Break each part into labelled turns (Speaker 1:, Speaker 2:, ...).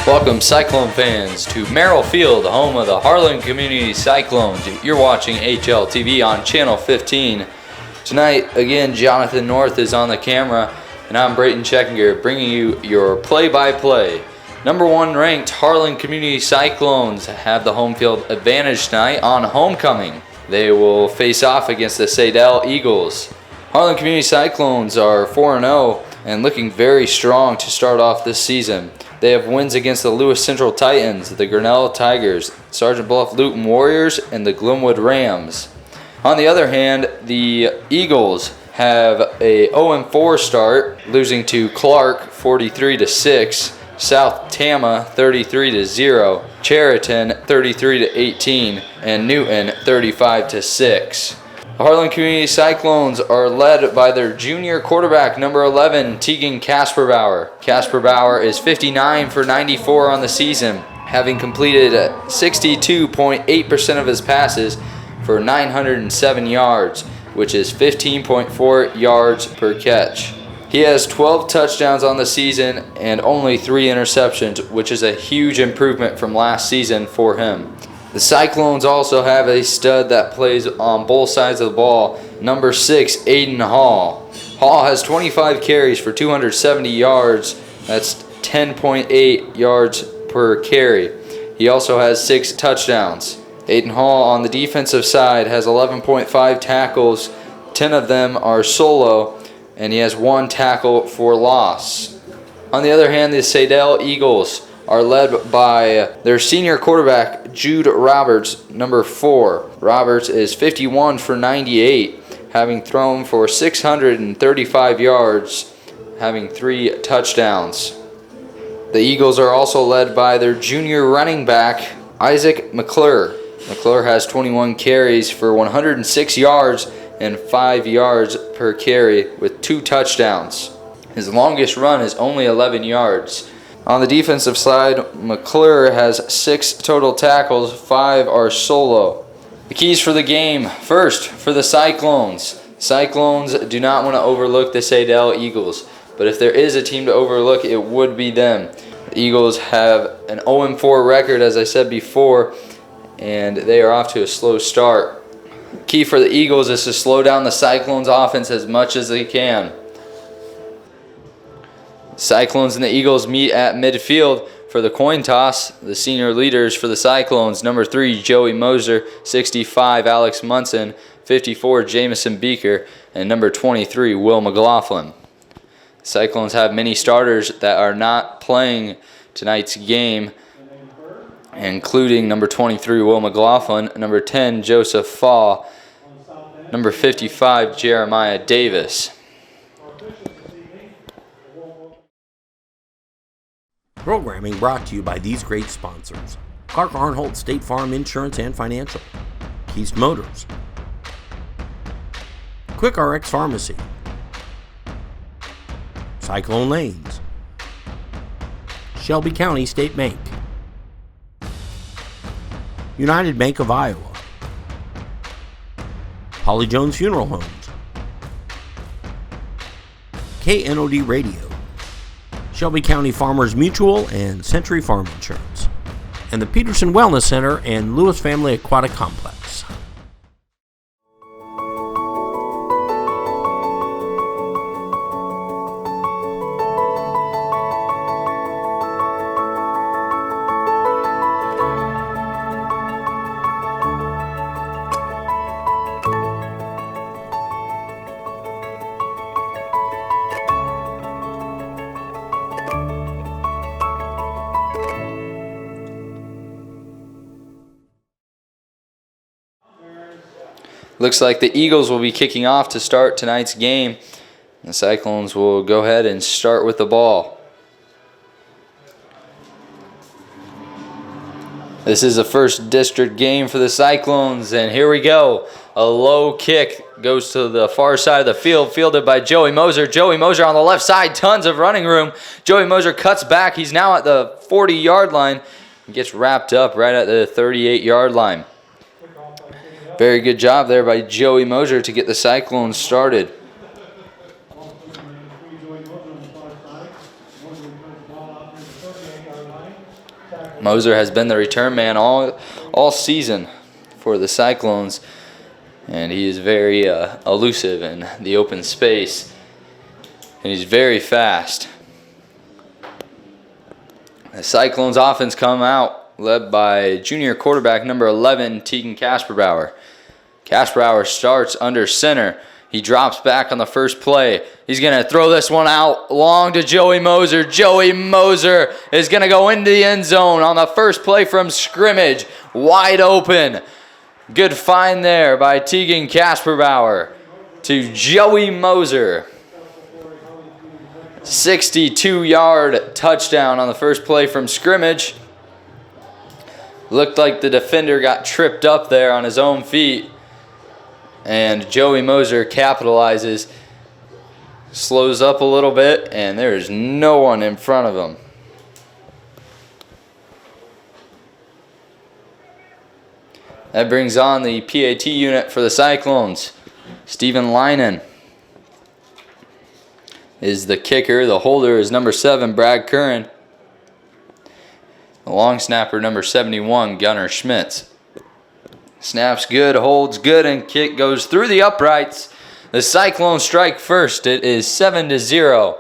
Speaker 1: Welcome Cyclone fans to Merrill Field, home of the Harlan Community Cyclones. You're watching HLTV on Channel 15. Tonight, again, Jonathan North is on the camera, and I'm Brayton Checkinger bringing you your play-by-play. Number 1 ranked Harlan Community Cyclones have the home field advantage tonight on homecoming. They will face off against the Saydel Eagles. Harlan Community Cyclones are 4-0 and looking very strong to start off this season. They have wins against the Lewis Central Titans, the Grinnell Tigers, Sergeant Bluff Luton Warriors, and the Glenwood Rams. On the other hand, the Eagles have a 0-4 start, losing to Clark 43-6, South Tama 33-0, Chariton 33-18, and Newton 35-6. The Harlan Community Cyclones are led by their junior quarterback, number 11, Tegan Casperbauer. Casperbauer is 59 for 94 on the season, having completed 62.8% of his passes for 907 yards, which is 15.4 yards per catch. He has 12 touchdowns on the season and only 3 interceptions, which is a huge improvement from last season for him. The Cyclones also have a stud that plays on both sides of the ball, number 6, Aiden Hall. Hall has 25 carries for 270 yards. That's 10.8 yards per carry. He also has 6 touchdowns. Aiden Hall on the defensive side has 11.5 tackles. 10 of them are solo, and he has 1 tackle for loss. On the other hand, the Saydel Eagles are led by their senior quarterback, Jude Roberts, number 4. Roberts is 51 for 98, having thrown for 635 yards, having 3 touchdowns. The Eagles are also led by their junior running back, Isaac McClure. McClure has 21 carries for 106 yards and 5 yards per carry with 2 touchdowns. His longest run is only 11 yards. On the defensive side, McClure has 6 total tackles, 5 are solo. The keys for the game. First, for the Cyclones. Cyclones do not want to overlook the Saydel Eagles, but if there is a team to overlook, it would be them. The Eagles have an 0-4 record, as I said before, and they are off to a slow start. Key for the Eagles is to slow down the Cyclones' offense as much as they can. Cyclones and the Eagles meet at midfield for the coin toss. The senior leaders for the Cyclones, number 3, Joey Moser, 65, Alex Munson, 54, Jamison Beaker, and number 23, Will McLaughlin. Cyclones have many starters that are not playing tonight's game, including number 23, Will McLaughlin, number 10, Joseph Fall, number 55, Jeremiah Davis.
Speaker 2: Programming brought to you by these great sponsors: Clark Arnholt State Farm Insurance and Financial, Keast Motors, Quick RX Pharmacy, Cyclone Lanes, Shelby County State Bank, United Bank of Iowa, Holly Jones Funeral Homes, KNOD Radio, Shelby County Farmers Mutual and Century Farm Insurance, and the Peterson Wellness Center and Lewis Family Aquatic Complex.
Speaker 1: Looks like the Eagles will be kicking off to start tonight's game. The Cyclones will go ahead and start with the ball. This is a first district game for the Cyclones, and here we go. A low kick goes to the far side of the field, fielded by Joey Moser. Joey Moser on the left side, tons of running room. Joey Moser cuts back. He's now at the 40-yard line and gets wrapped up right at the 38-yard line. Very good job there by Joey Moser to get the Cyclones started. Moser has been the return man all season for the Cyclones, and he is very elusive in the open space, and he's very fast. The Cyclones offense come out led by junior quarterback number 11, Tegan Kasperbauer. Kasperbauer starts under center. He drops back on the first play. He's going to throw this one out long to Joey Moser. Joey Moser is going to go into the end zone on the first play from scrimmage. Wide open. Good find there by Tegan Kasperbauer to Joey Moser. 62-yard touchdown on the first play from scrimmage. Looked like the defender got tripped up there on his own feet. And Joey Moser capitalizes, slows up a little bit, and there is no one in front of him. That brings on the PAT unit for the Cyclones. Stephen Leinen is the kicker. The holder is number 7, Brad Curran. The long snapper, number 71, Gunnar Schmitz. Snaps good, holds good, and kick goes through the uprights. The Cyclones strike first. It is 7-0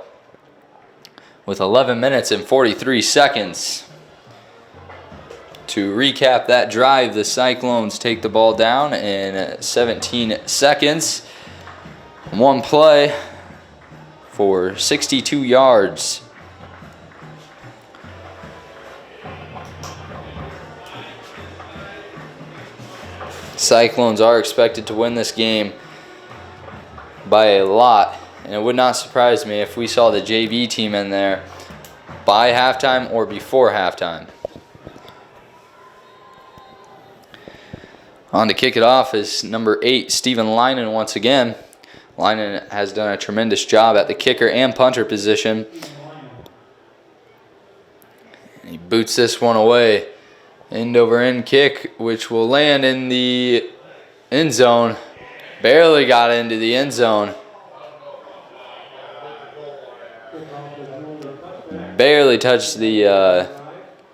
Speaker 1: with 11 minutes and 43 seconds. To recap that drive, the Cyclones take the ball down in 17 seconds. One play for 62 yards. Cyclones are expected to win this game by a lot, and it would not surprise me if we saw the JV team in there by halftime or before halftime. On to kick it off is number 8, Stephen Leinen once again. Leinen has done a tremendous job at the kicker and punter position. He boots this one away. End over end kick, which will land in the end zone. Barely got into the end zone. Barely touched the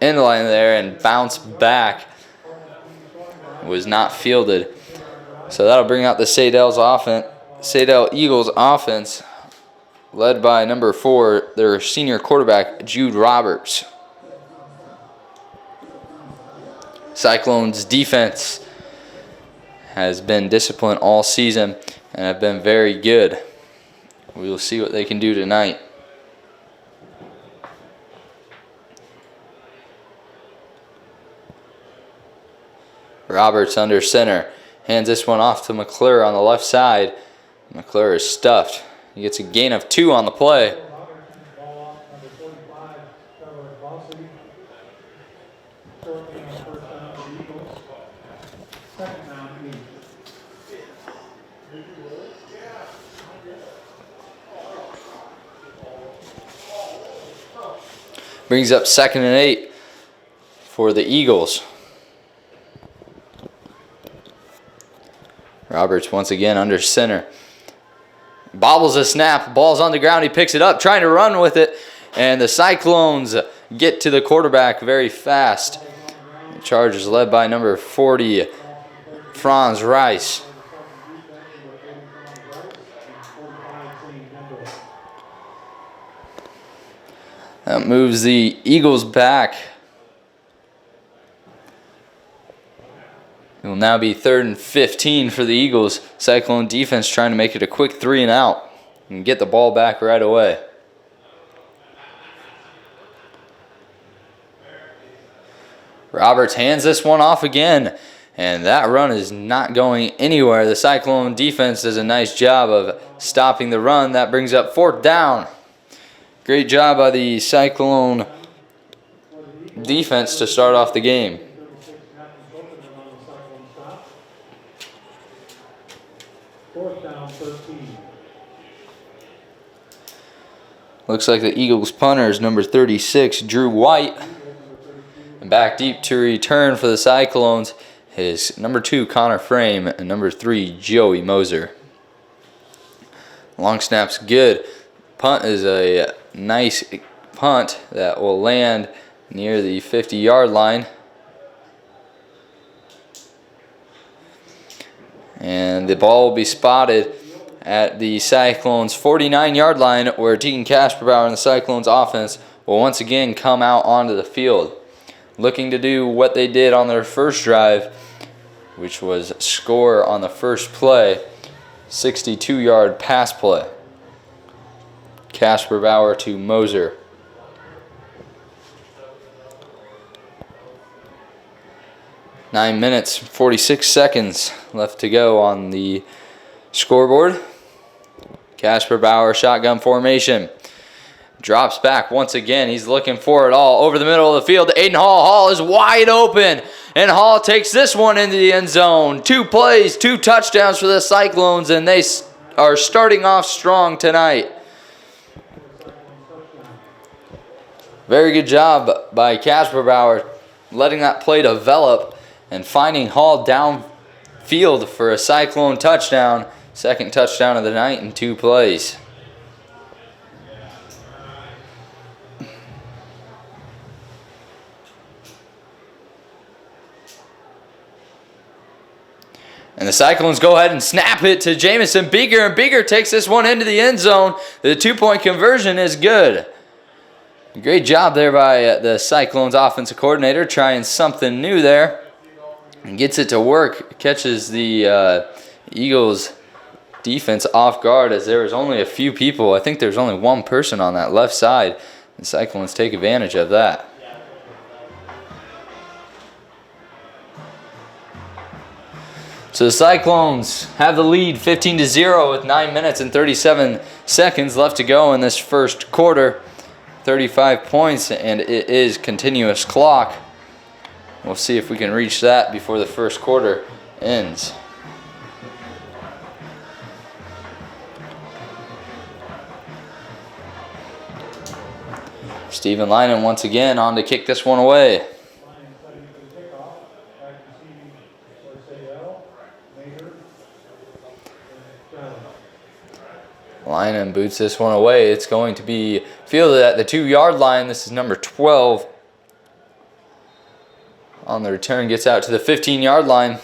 Speaker 1: end line there and bounced back. Was not fielded. So that'll bring out the Saydel Eagles offense, led by number 4, their senior quarterback, Jude Roberts. Cyclones defense has been disciplined all season and have been very good. We will see what they can do tonight. Roberts under center. Hands this one off to McClure on the left side. McClure is stuffed. He gets a gain of 2 on the play. Brings up 2nd and 8 for the Eagles. Roberts once again under center. Bobbles a snap. Ball's on the ground. He picks it up, trying to run with it. And the Cyclones get to the quarterback very fast. The charge is led by number 40, Franz Rice. That moves the Eagles back. It will now be 3rd and 15 for the Eagles. Cyclone defense trying to make it a quick 3 and out and get the ball back right away. Roberts hands this one off again, and that run is not going anywhere. The Cyclone defense does a nice job of stopping the run. That brings up 4th down. Great job by the Cyclone defense to start off the game. Looks like the Eagles punter is number 36, Drew White. And back deep to return for the Cyclones is number 2, Connor Frame, and number 3, Joey Moser. Long snap's good. Punt is a nice punt that will land near the 50-yard line. And the ball will be spotted at the Cyclones' 49-yard line, where Tegan Kasperbauer and the Cyclones offense will once again come out onto the field, looking to do what they did on their first drive, which was score on the first play, 62-yard pass play. Kasperbauer to Moser. Nine minutes, 46 seconds left to go on the scoreboard. Kasperbauer shotgun formation. Drops back once again. He's looking for it all over the middle of the field. Aiden Hall. Hall is wide open. And Hall takes this one into the end zone. 2 plays, 2 touchdowns for the Cyclones, and they are starting off strong tonight. Very good job by Kasperbauer letting that play develop and finding Hall downfield for a Cyclone touchdown. Second touchdown of the night in 2 plays. And the Cyclones go ahead and snap it to Jamison Beeger, and Beeger takes this one into the end zone. The 2-point conversion is good. Great job there by the Cyclones offensive coordinator, trying something new there. And gets it to work, catches the Eagles defense off guard, as there was only a few people. I think there's only one person on that left side. The Cyclones take advantage of that. So the Cyclones have the lead 15-0 with 9 minutes and 37 seconds left to go in this first quarter. 35 points, and it is continuous clock. We'll see if we can reach that before the first quarter ends. Stephen Linen once again on to kick this one away. Linen boots this one away. It's going to be fielded at the 2-yard line. This is number 12. On the return, gets out to the 15-yard line,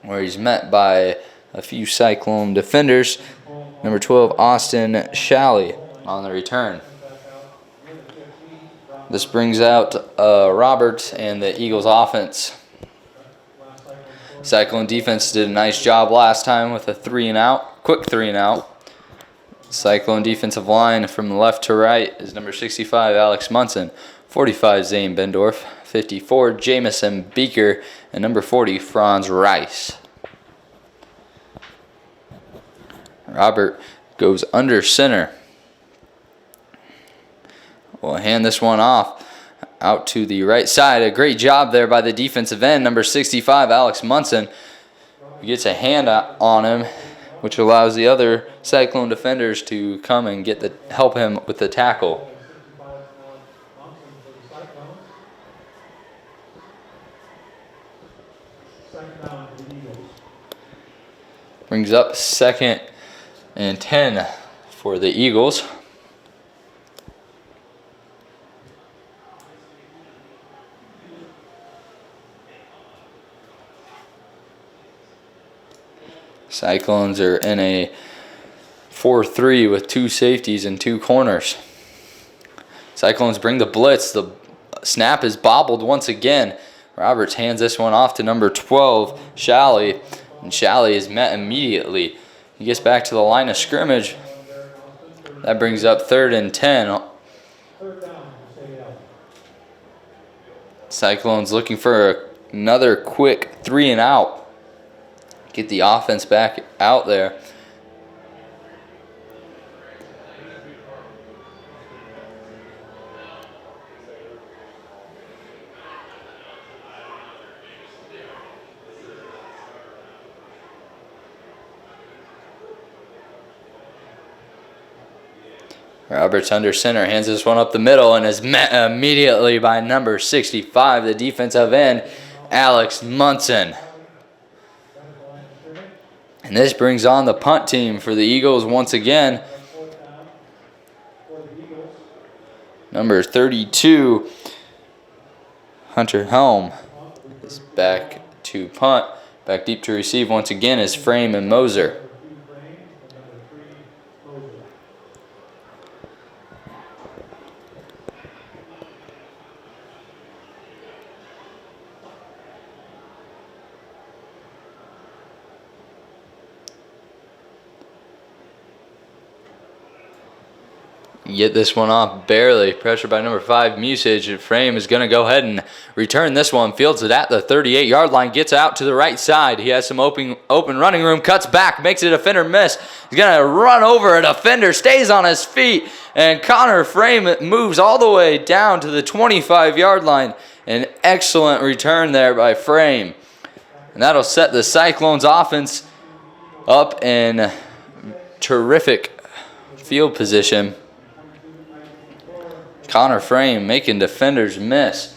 Speaker 1: where he's met by a few Cyclone defenders. Number 12, Austin Shalley on the return. This brings out Roberts and the Eagles offense. Cyclone defense did a nice job last time with a 3-and-out, quick 3-and-out. Cyclone defensive line from left to right is number 65, Alex Munson, 45, Zane Bendorf, 54, Jamison Beeker, and number 40, Franz Rice. Robert goes under center. We'll hand this one off out to the right side. A great job there by the defensive end, number 65, Alex Munson. He gets a hand on him, which allows the other Cyclone defenders to come and help him with the tackle. Brings up 2nd and 10 for the Eagles. Cyclones are in a 4-3 with 2 safeties and 2 corners. Cyclones bring the blitz. The snap is bobbled once again. Roberts hands this one off to number 12, Shalley, and Shalley is met immediately. He gets back to the line of scrimmage. That brings up 3rd and 10. Cyclones looking for another quick 3-and-out. Get the offense back out there. Roberts under center, hands this one up the middle, and is met immediately by number 65, the defensive end, Alex Munson. And this brings on the punt team for the Eagles once again. Number 32, Hunter Helm is back to punt. Back deep to receive once again is Frame and Moser. Get this one off barely. Pressure by number 5, Musage. Frame is going to go ahead and return this one. Fields it at the 38-yard line. Gets out to the right side. He has some open running room. Cuts back. Makes a defender miss. He's going to run over a defender. Stays on his feet. And Connor Frame moves all the way down to the 25-yard line. An excellent return there by Frame. And that'll set the Cyclones offense up in terrific field position. Connor Frame making defenders miss.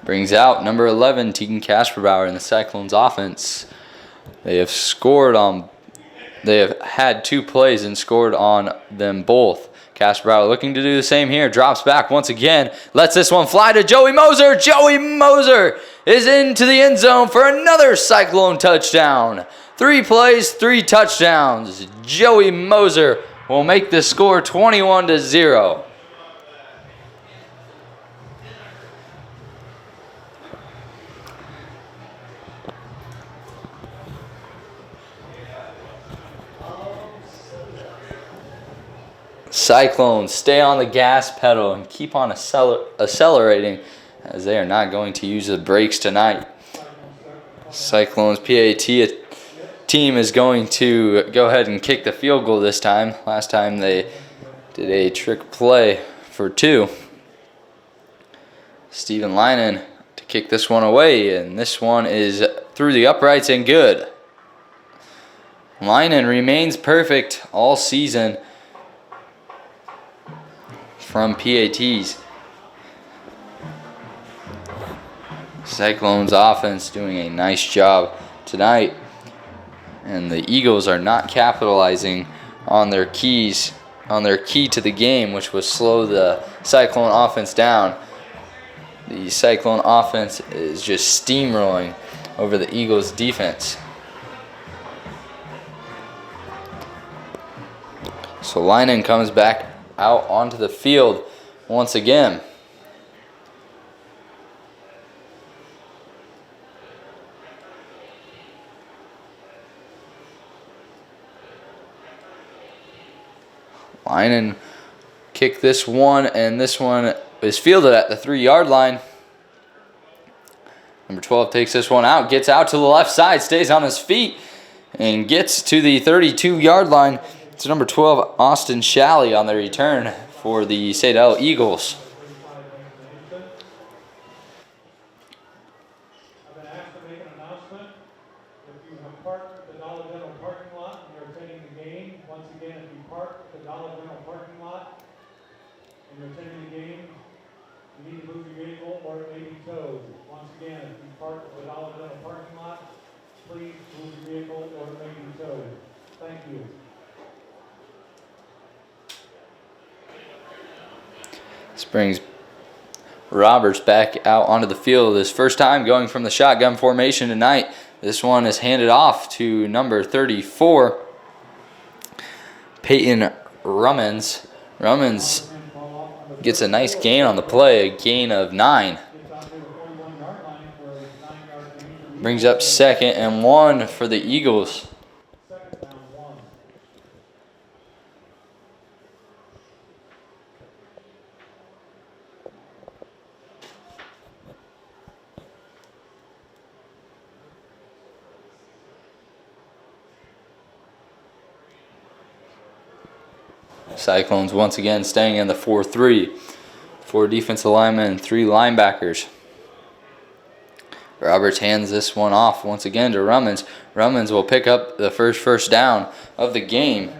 Speaker 1: Brings out number 11, Tegan Kasperbauer in the Cyclones offense. They have had 2 plays and scored on them both. Kasperbauer looking to do the same here. Drops back once again. Lets this one fly to Joey Moser. Joey Moser is into the end zone for another Cyclone touchdown. 3 plays, 3 touchdowns. Joey Moser will make the score 21-0. Cyclones stay on the gas pedal and keep on accelerating, as they are not going to use the brakes tonight. Cyclones PAT team is going to go ahead and kick the field goal this time. Last time they did a trick play for 2. Steven Leinen to kick this one away, and this one is through the uprights and good. Leinen remains perfect all season from PATs. Cyclones offense doing a nice job tonight, and the Eagles are not capitalizing on their key to the game, which was slow the Cyclone offense down. The Cyclone offense is just steamrolling over the Eagles defense. So Leinen comes back out onto the field once again. Leinen kick this one, and this one is fielded at the 3-yard line. Number 12 takes this one out, gets out to the left side, stays on his feet, and gets to the 32-yard line. It's number 12, Austin Shalley, on the return for the Saydel Eagles.
Speaker 3: I've been asked to make an announcement. If you have parked at the Dollar General parking lot and you're attending the game, once again, if you park at the Dollar General parking lot and you're attending the game, you need to move your vehicle or it may be towed. Once again, if you park at the Dollar General parking lot, please move your vehicle or it may be towed. Thank you.
Speaker 1: This brings Roberts back out onto the field. His first time going from the shotgun formation tonight. This one is handed off to number 34, Peyton Rummins. Rummins gets a nice gain on the play, a gain of 9. Brings up 2nd and 1 for the Eagles. Cyclones once again staying in the 4-3. 4 defensive linemen and 3 linebackers. Roberts hands this one off once again to Rummins. Rummins will pick up the first down of the game.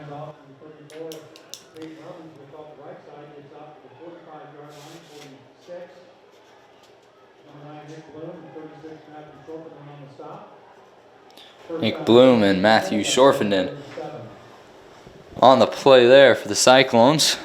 Speaker 1: Nick Bloom and Matthew Sorfenden on the play there for the Cyclones.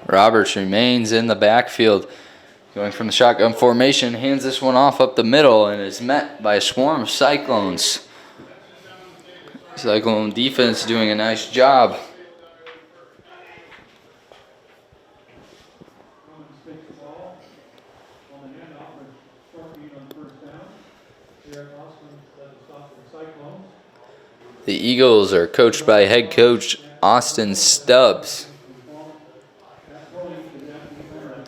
Speaker 1: Roberts remains in the backfield, going from the shotgun formation, hands this one off up the middle and is met by a swarm of Cyclones. Cyclone defense doing a nice job. The Eagles are coached by head coach Austin Stubbs.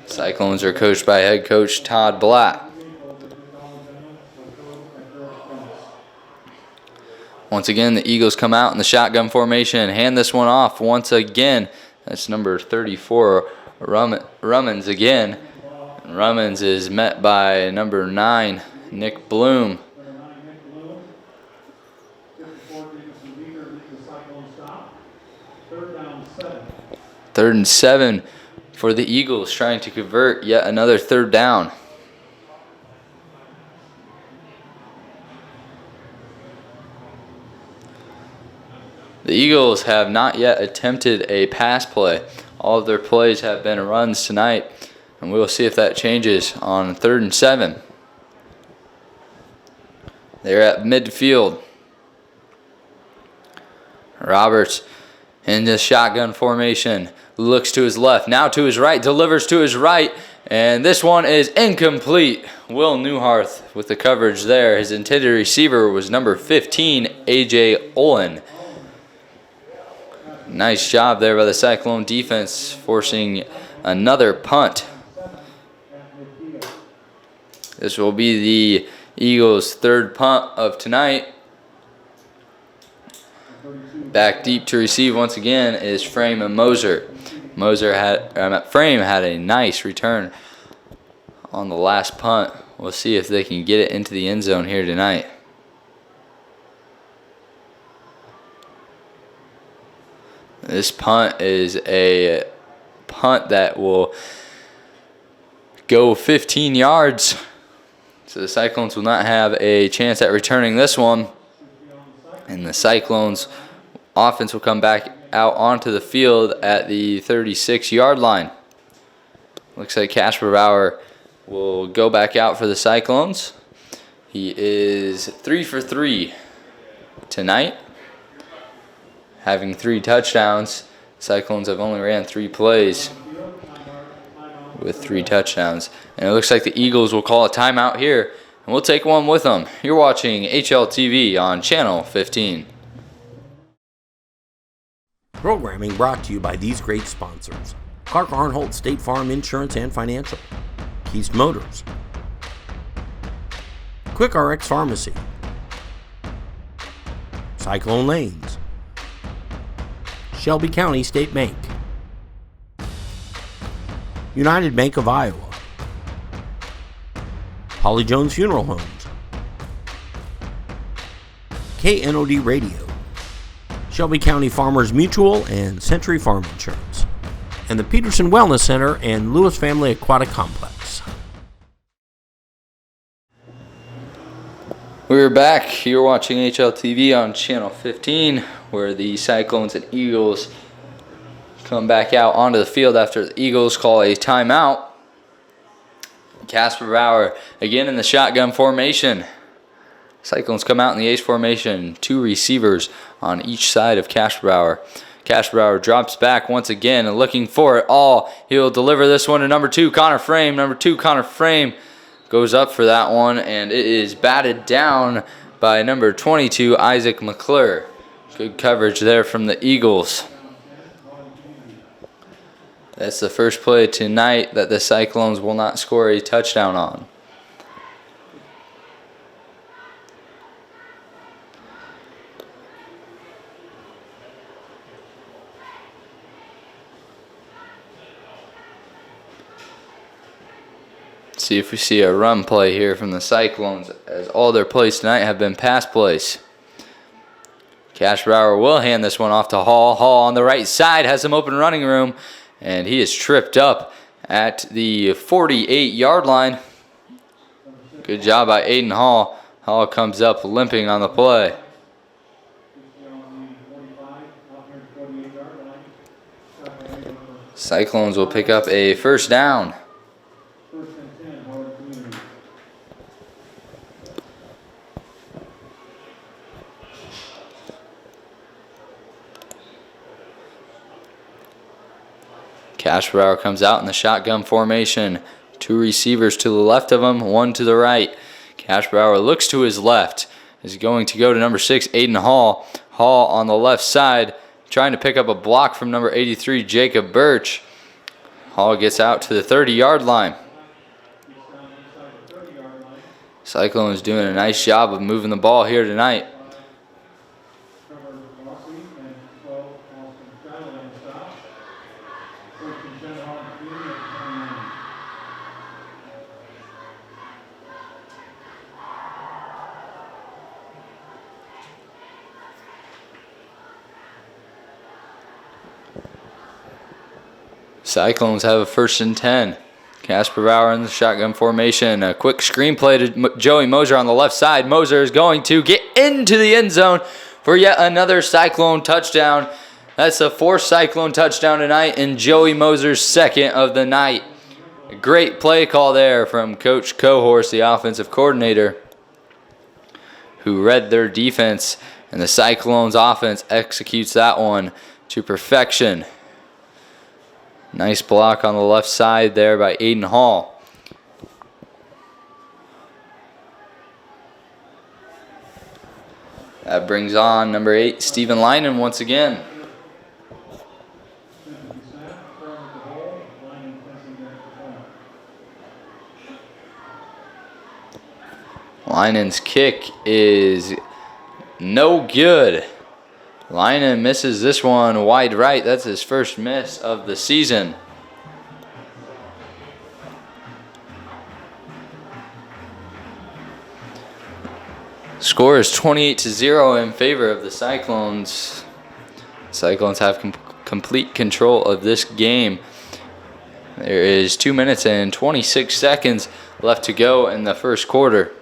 Speaker 1: Cyclones are coached by head coach Todd Black. Once again, the Eagles come out in the shotgun formation and hand this one off once again. That's number 34, Rummins again. And Rummins is met by number 9, Nick Bloom. Third and 7 for the Eagles, trying to convert yet another third down. The Eagles have not yet attempted a pass play. All of their plays have been runs tonight, and we'll see if that changes on 3rd and 7. They're at midfield. Roberts in the shotgun formation. Looks to his left, now to his right, delivers to his right, and this one is incomplete. Will Newharth with the coverage there. His intended receiver was number 15, A.J. Olin. Nice job there by the Cyclone defense, forcing another punt. This will be the Eagles' 3rd punt of tonight. Back deep to receive once again is Frame and Moser. Frame had a nice return on the last punt. We'll see if they can get it into the end zone here tonight. This punt is a punt that will go 15 yards. So the Cyclones will not have a chance at returning this one. And the Cyclones offense will come back out onto the field at the 36-yard line. Looks like Casper Bauer will go back out for the Cyclones. He is 3 for 3 tonight, having 3 touchdowns. Cyclones have only ran 3 plays with 3 touchdowns. And it looks like the Eagles will call a timeout here, and we'll take one with them. You're watching HLTV on Channel 15.
Speaker 2: Programming brought to you by these great sponsors: Clark Arnholt State Farm Insurance and Financial, Keast Motors, Quick RX Pharmacy, Cyclone Lanes, Shelby County State Bank, United Bank of Iowa, Holly Jones Funeral Homes, KNOD Radio, Shelby County Farmers Mutual and Century Farm Insurance, and the Peterson Wellness Center and Lewis Family Aquatic Complex.
Speaker 1: We're back. You're watching HLTV on Channel 15, where the Cyclones and Eagles come back out onto the field after the Eagles call a timeout. Casper Bauer again in the shotgun formation. Cyclones come out in the H formation, 2 receivers on each side of Casper Bauer. Casper Bauer drops back once again and looking for it all. He'll deliver this one to number 2, Connor Frame. Number 2, Connor Frame goes up for that one, and it is batted down by number 22, Isaac McClure. Good coverage there from the Eagles. That's the first play tonight that the Cyclones will not score a touchdown on. Let's see if we see a run play here from the Cyclones, as all their plays tonight have been pass plays. Cashbauer will hand this one off to Hall. Hall on the right side has some open running room, and he is tripped up at the 48-yard line. Good job by Aiden Hall. Hall comes up limping on the play. Cyclones will pick up a first down. Cashbauer comes out in the shotgun formation. 2 receivers to the left of him, 1 to the right. Cashbauer looks to his left. Is going to go to number 6, Aiden Hall. Hall on the left side, trying to pick up a block from number 83, Jacob Birch. Hall gets out to the 30-yard line. Cyclone is doing a nice job of moving the ball here tonight. Cyclones have a 1st and 10. Cashbauer in the shotgun formation. A quick screen play to Joey Moser on the left side. Moser is going to get into the end zone for yet another Cyclone touchdown. That's the 4th Cyclone touchdown tonight and Joey Moser's 2nd of the night. A great play call there from Coach Cohorse, the offensive coordinator, who read their defense, and the Cyclones offense executes that one to perfection. Nice block on the left side there by Aiden Hall. That brings on number 8, Stephen Linen once again. Linen's kick is no good. Linen misses this one wide right. That's his first miss of the season. Score is 28-0 in favor of the Cyclones. Cyclones have complete control of this game. There is 2 minutes and 26 seconds left to go in the first quarter.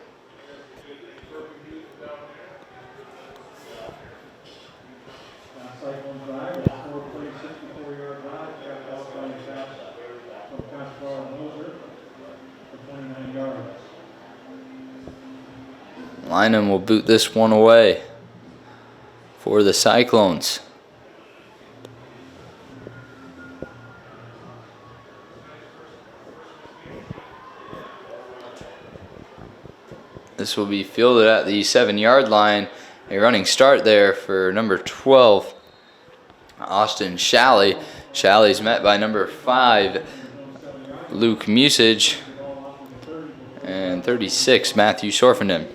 Speaker 1: Lynham will boot this one away for the Cyclones. This will be fielded at the 7-yard line. A running start there for number 12, Austin Shalley. Shalley's met by number 5, Luke Musage, and 36, Matthew Sorfenden.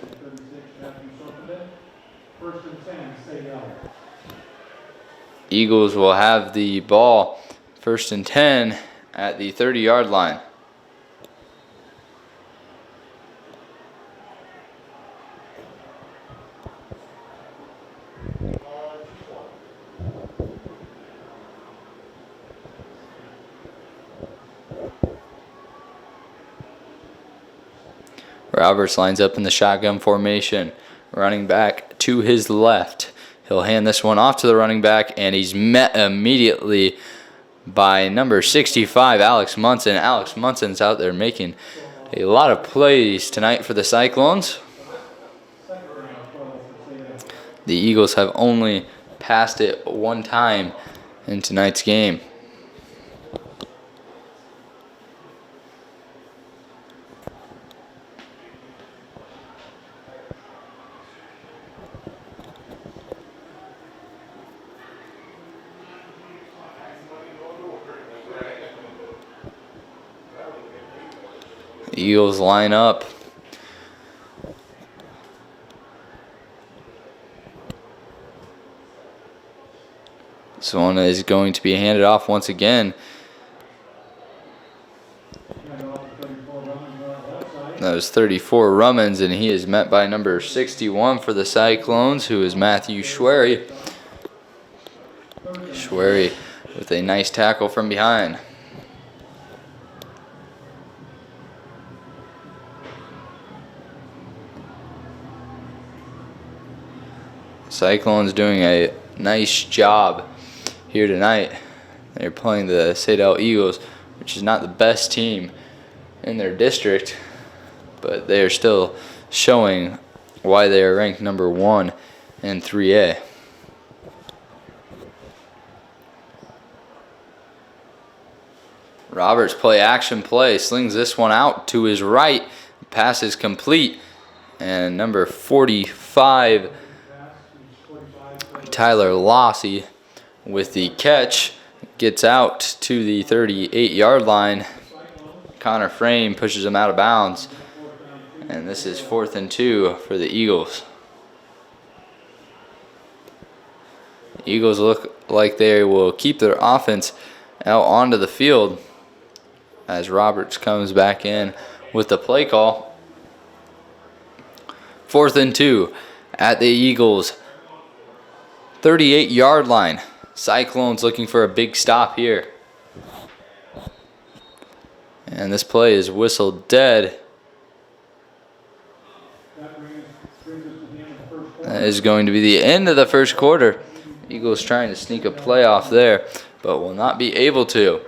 Speaker 1: Eagles will have the ball 1st and 10 at the 30-yard line. Roberts lines up in the shotgun formation, running back to his left. He'll hand this one off to the running back, and he's met immediately by number 65, Alex Munson. Alex Munson's out there making a lot of plays tonight for the Cyclones. The Eagles have only passed it one time in tonight's game. The Eagles line up. This one is going to be handed off once again. That was 34 Rummins, and he is met by number 61 for the Cyclones, who is Matthew Schwery. Schwery with a nice tackle from behind. Cyclones doing a nice job here tonight. They're playing the Saydel Eagles, which is not the best team in their district, but they are still showing why they are ranked number 1 in 3A. Roberts action play, slings this one out to his right. Pass is complete, and number 45, Tyler Lossy, with the catch, gets out to the 38-yard line. Connor Frame pushes him out of bounds, and this is 4th and 2 for the Eagles. The Eagles look like they will keep their offense out onto the field as Roberts comes back in with the play call. 4th and 2 at the Eagles' 38-yard line. Cyclones looking for a big stop here. And this play is whistled dead. That is going to be the end of the first quarter. Eagles trying to sneak a playoff there, but will not be able to.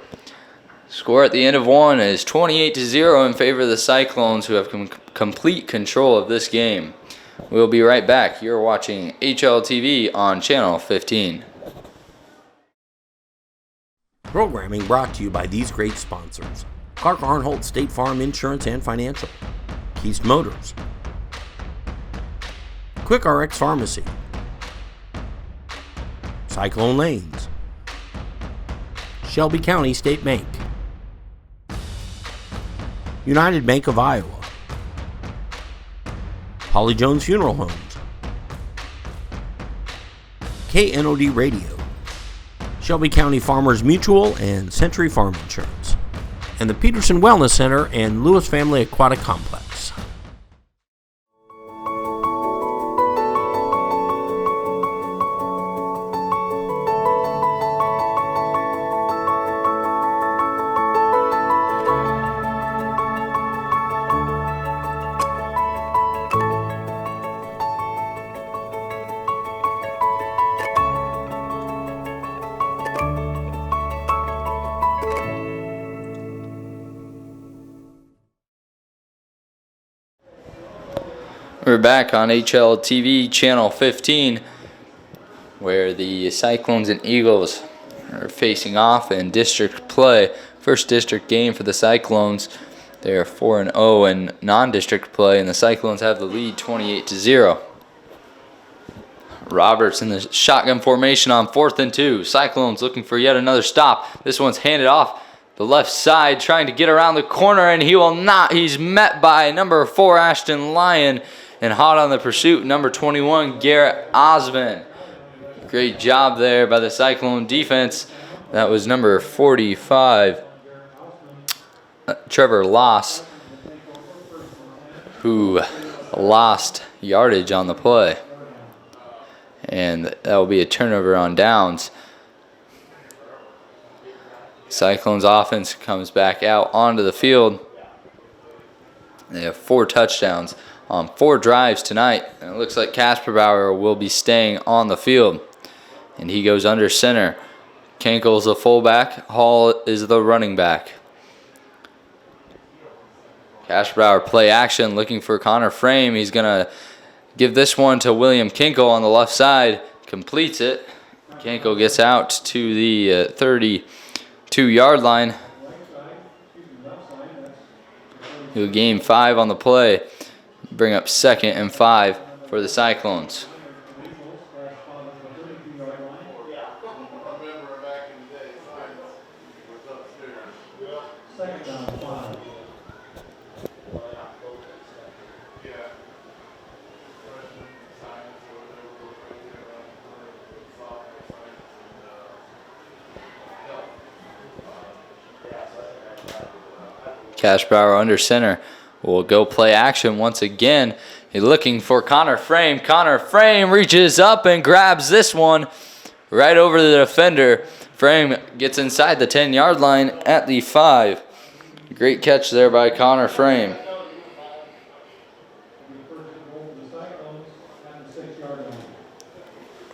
Speaker 1: Score at the end of one is 28-0 in favor of the Cyclones, who have complete control of this game. We'll be right back. You're watching HLTV on Channel 15.
Speaker 2: Programming brought to you by these great sponsors: Clark Arnholt State Farm Insurance and Financial, Keast Motors, Quick RX Pharmacy, Cyclone Lanes, Shelby County State Bank, United Bank of Iowa, Holly Jones Funeral Homes, KNOD Radio, Shelby County Farmers Mutual and Century Farm Insurance, and the Peterson Wellness Center and Lewis Family Aquatic Complex.
Speaker 1: We're back on HLTV Channel 15, where the Cyclones and Eagles are facing off in district play. First district game for the Cyclones. They are 4-0 in non-district play, and the Cyclones have the lead 28-0. Roberts in the shotgun formation on 4th and 2. Cyclones looking for yet another stop. This one's handed off the left side, trying to get around the corner, and he will not. He's met by number 4, Ashton Lyon, and hot on the pursuit, number 21, Garrett Osmond. Great job there by the Cyclone defense. That was number 45, Trevor Loss, who lost yardage on the play. And that will be a turnover on downs. Cyclones offense comes back out onto the field. They have 4 touchdowns on 4 drives tonight. And it looks like Casper Bauer will be staying on the field. And he goes under center. Kenkel's the fullback. Hall is the running back. Casper Bauer play action, looking for Connor Frame. He's going to give this one to William Kinkel on the left side. Completes it. Kinkel gets out to the 32-yard line. He'll gain 5 on the play. Bring up 2nd and 5 for the Cyclones. Cash Bauer under center will go play action once again. He's looking for Connor Frame. Connor Frame reaches up and grabs this one right over the defender. Frame gets inside the 10-yard line at the 5. Great catch there by Connor Frame.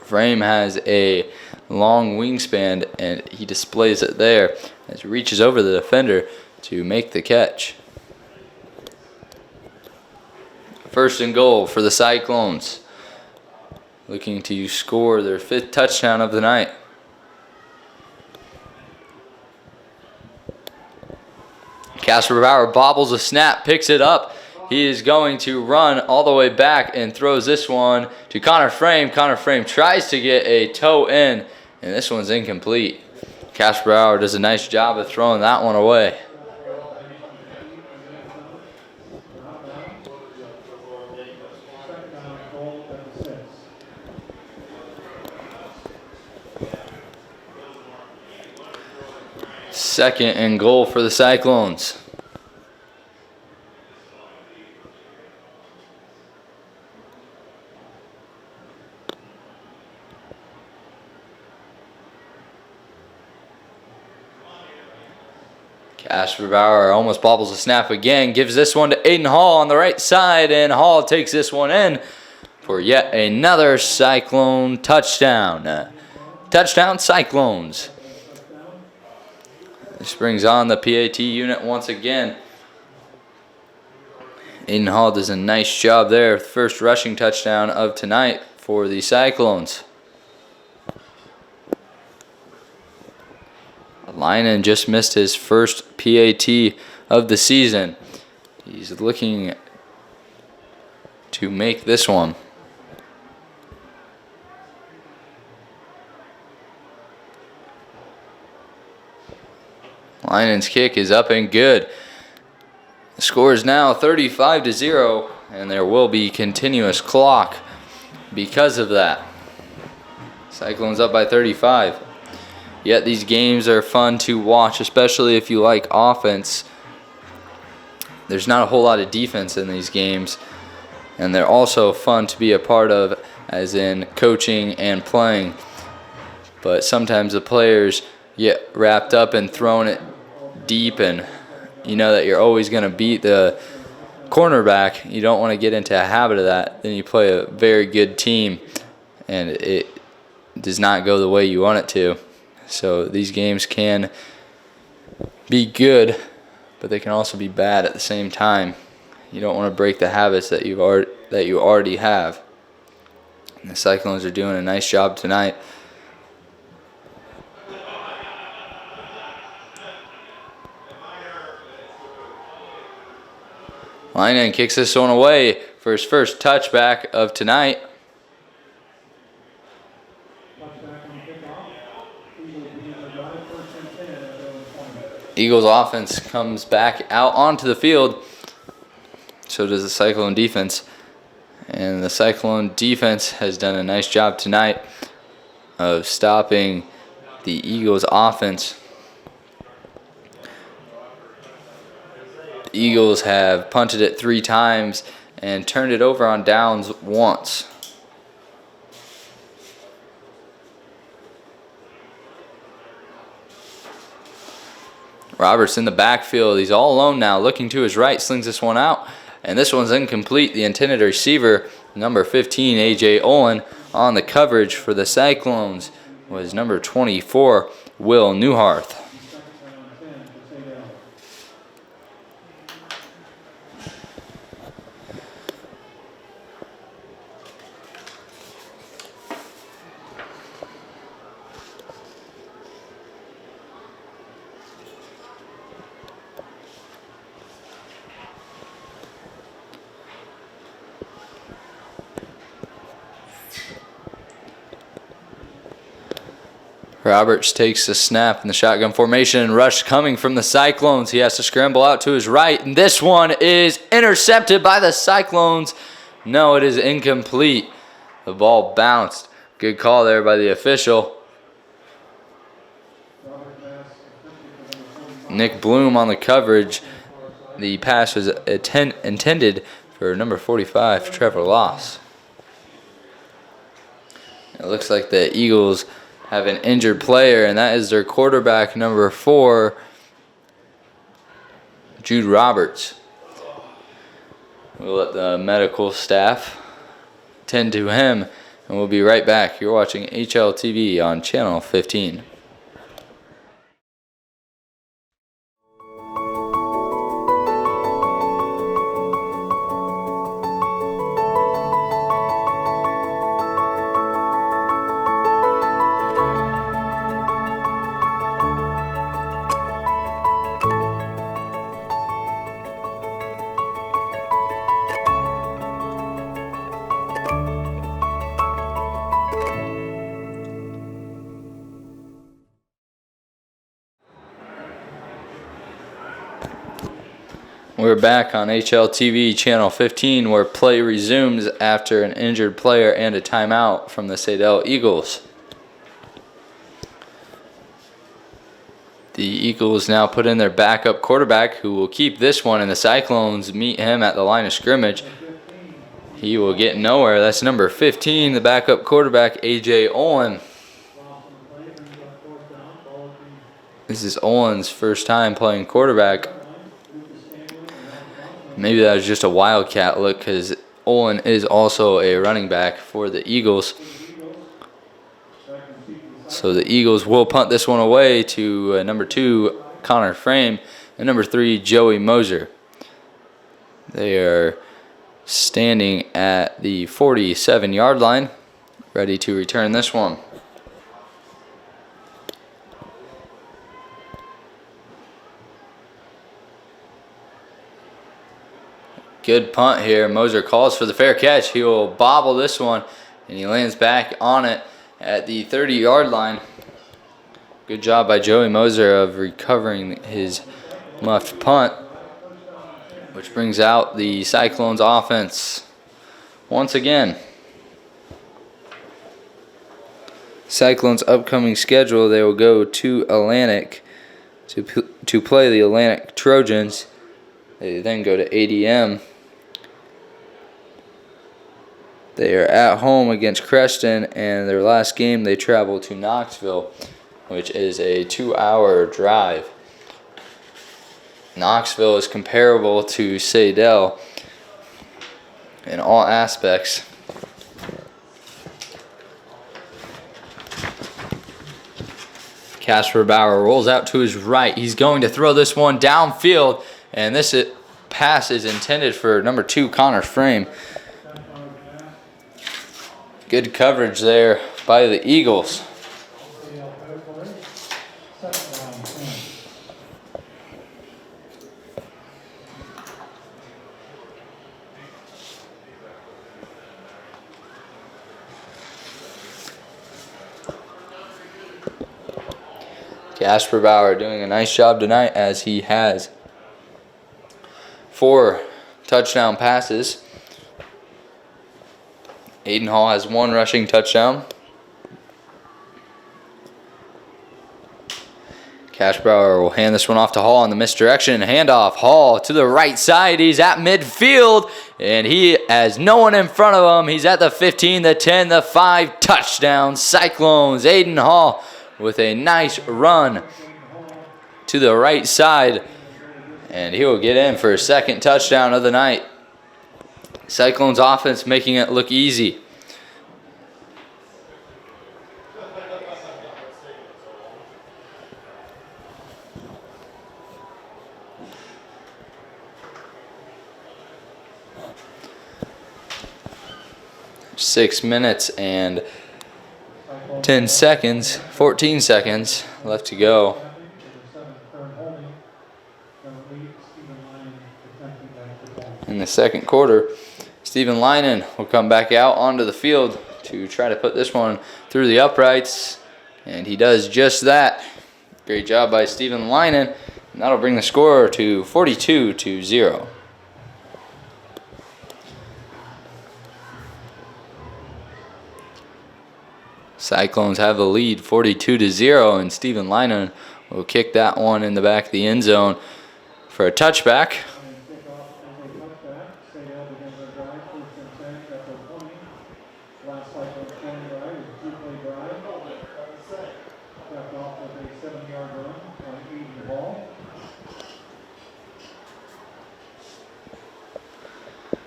Speaker 1: Frame has a long wingspan, and he displays it there as he reaches over the defender to make the catch. First and goal for the Cyclones, looking to score their 5th touchdown of the night. Casper Bauer bobbles a snap, picks it up. He is going to run all the way back and throws this one to Connor Frame. Connor Frame tries to get a toe in, and this one's incomplete. Casper Bauer does a nice job of throwing that one away. Second and goal for the Cyclones. Casper Bauer almost bobbles a snap again, gives this one to Aiden Hall on the right side, and Hall takes this one in for yet another Cyclone touchdown. Touchdown Cyclones. This brings on the PAT unit once again. Aiden Hall does a nice job there. First rushing touchdown of tonight for the Cyclones. Lynan just missed his first PAT of the season. He's looking to make this one. Lynan's kick is up and good. The score is now 35-0, and there will be continuous clock because of that. Cyclones up by 35. Yet these games are fun to watch, especially if you like offense. There's not a whole lot of defense in these games, and they're also fun to be a part of, as in coaching and playing. But sometimes the players get wrapped up and thrown it deep, and you know that you're always going to beat the cornerback. You don't want to get into a habit of that. Then you play a very good team, and it does not go the way you want it to. So these games can be good, but they can also be bad at the same time. You don't want to break the habits that you already have. And the Cyclones are doing a nice job tonight. Lynan kicks this one away for his first touchback of tonight. Eagles offense comes back out onto the field. So does the Cyclone defense. And the Cyclone defense has done a nice job tonight of stopping the Eagles offense. The Eagles have punted it 3 times and turned it over on downs once. Roberts in the backfield. He's all alone now, looking to his right, slings this one out, and this one's incomplete. The intended receiver, number 15, A.J. Olin, on the coverage for the Cyclones was number 24, Will Newharth. Roberts takes the snap in the shotgun formation, and rush coming from the Cyclones. He has to scramble out to his right, and this one is intercepted by the Cyclones. No, it is incomplete. The ball bounced. Good call there by the official. Nick Bloom on the coverage The pass was intended for number 45, Trevor Loss. It looks like the Eagles have an injured player, and that is their quarterback, number 4, Jude Roberts. We'll let the medical staff tend to him, and we'll be right back. You're watching HLTV on Channel 15. We're back on HLTV Channel 15, where play resumes after an injured player and a timeout from the Saydel Eagles. The Eagles now put in their backup quarterback, who will keep this one, and the Cyclones meet him at the line of scrimmage. He will get nowhere. That's number 15, the backup quarterback, A.J. Olin. This is Olin's first time playing quarterback. Maybe that was just a wildcat look, because Olin is also a running back for the Eagles. So the Eagles will punt this one away to number 2, Connor Frame, and number 3, Joey Moser. They are standing at the 47-yard line, ready to return this one. Good punt here. Moser calls for the fair catch. He will bobble this one, and he lands back on it at the 30-yard line. Good job by Joey Moser of recovering his muffed punt, which brings out the Cyclones offense once again. Cyclones' upcoming schedule, they will go to Atlantic to play the Atlantic Trojans. They then go to ADM. They are at home against Creston, and their last game they travel to Knoxville, which is a 2-hour drive. Knoxville is comparable to Saydel in all aspects. Casper Bauer rolls out to his right. He's going to throw this one downfield, and this pass is intended for number 2, Connor Frame. Good coverage there by the Eagles. Casper Bauer doing a nice job tonight, as he has 4 touchdown passes. Aiden Hall has 1 rushing touchdown. Casper Bauer will hand this one off to Hall on the misdirection. Handoff. Hall to the right side. He's at midfield, and he has no one in front of him. He's at the 15, the 10, the 5. Touchdown Cyclones. Aiden Hall with a nice run to the right side, and he will get in for his 2nd touchdown of the night. Cyclones offense making it look easy. Six minutes and 10 seconds, 14 seconds left to go. In the second quarter, Stephen Linen will come back out onto the field to try to put this one through the uprights, and he does just that. Great job by Stephen Linen, and that'll bring the score to 42-0. Cyclones have the lead 42-0, and Stephen Linen will kick that one in the back of the end zone for a touchback.
Speaker 3: Cyclone standing by with a 2-play drive. Capped off with a 7-yard run on Eden Hall.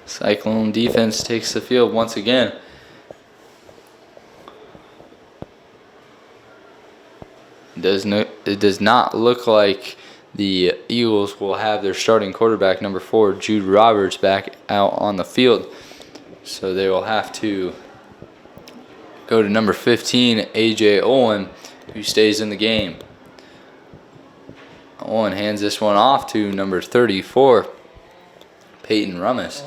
Speaker 1: Cyclone defense takes the field once again. It does not look like the Eagles will have their starting quarterback, number 4, Jude Roberts, back out on the field. So they will have to go to number 15, A.J. Owen, who stays in the game. Owen hands this one off to number 34, Peyton Rummus.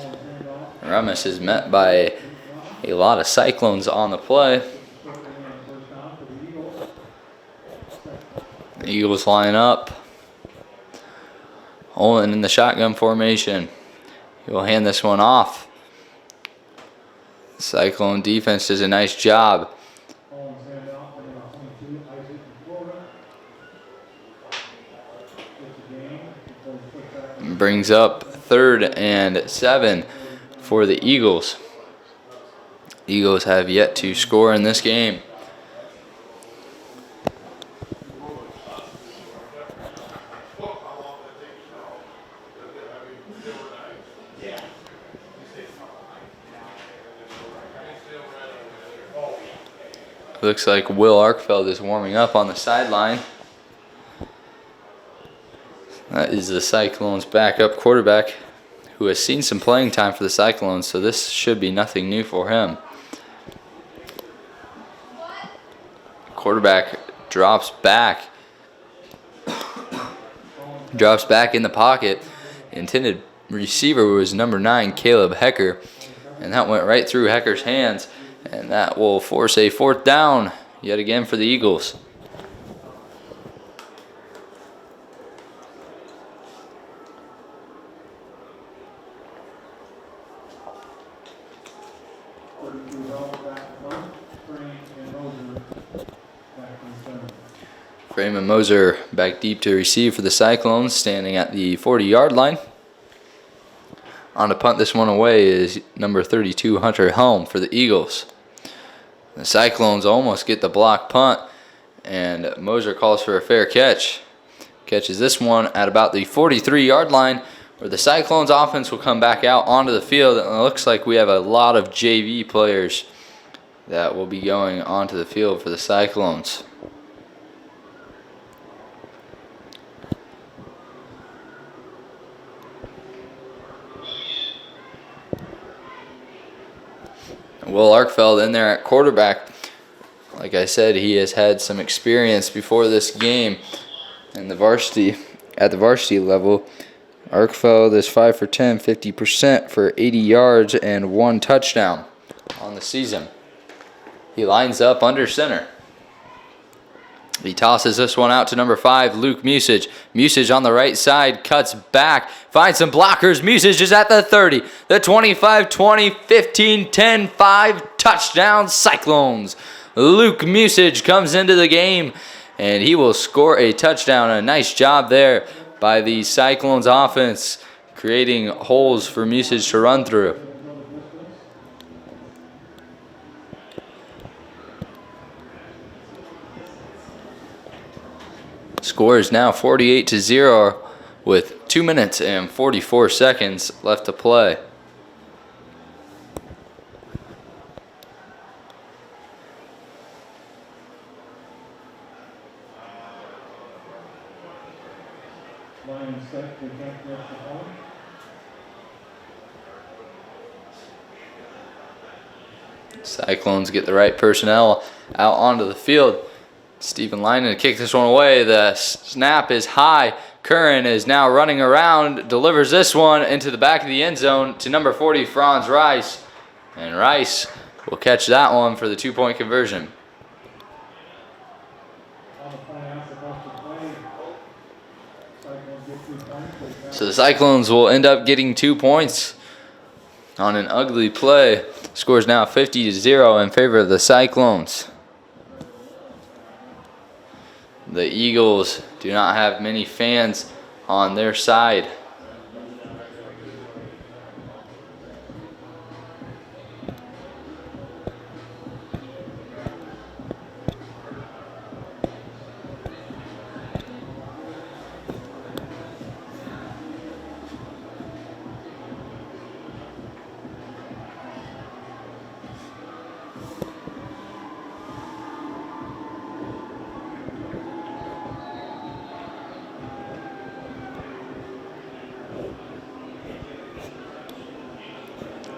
Speaker 1: Rummus is met by a lot of Cyclones on the play. The Eagles line up. Owen in the shotgun formation. He will hand this one off. Cyclone defense does a nice job. Brings up 3rd and 7 for the Eagles. Eagles have yet to score in this game. Looks like Will Arkfeld is warming up on the sideline. That is the Cyclones' backup quarterback, who has seen some playing time for the Cyclones, so this should be nothing new for him. Quarterback drops back in the pocket. Intended receiver was number 9, Caleb Hecker, and that went right through Hecker's hands. And that will force a 4th down yet again for the Eagles. Freeman Moser back deep to receive for the Cyclones, standing at the 40-yard line. On to punt this one away is number 32, Hunter Helm, for the Eagles. The Cyclones almost get the block punt, and Moser calls for a fair catch. Catches this one at about the 43-yard line, where the Cyclones offense will come back out onto the field. And it looks like we have a lot of JV players that will be going onto the field for the Cyclones. Will Arkfeld in there at quarterback. Like I said, he has had some experience before this game at the varsity level. Arkfeld is 5 for 10, 50% for 80 yards and 1 touchdown on the season. He lines up under center. He tosses this one out to number 5, Luke Musage. Musage on the right side, cuts back, finds some blockers. Musage is at the 30, the 25, 20, 15, 10, 5, touchdown Cyclones. Luke Musage comes into the game, and he will score a touchdown. A nice job there by the Cyclones offense, creating holes for Musage to run through. Score is now 48-0 with 2 minutes and 44 seconds left to play. Cyclones get the right personnel out onto the field. Stephen Lynan to kick this one away. The snap is high. Curran is now running around, delivers this one into the back of the end zone to number 40, Franz Rice. And Rice will catch that one for the 2-point conversion. So the Cyclones will end up getting 2 points on an ugly play. Score is now 50-0 in favor of the Cyclones. The Eagles do not have many fans on their side.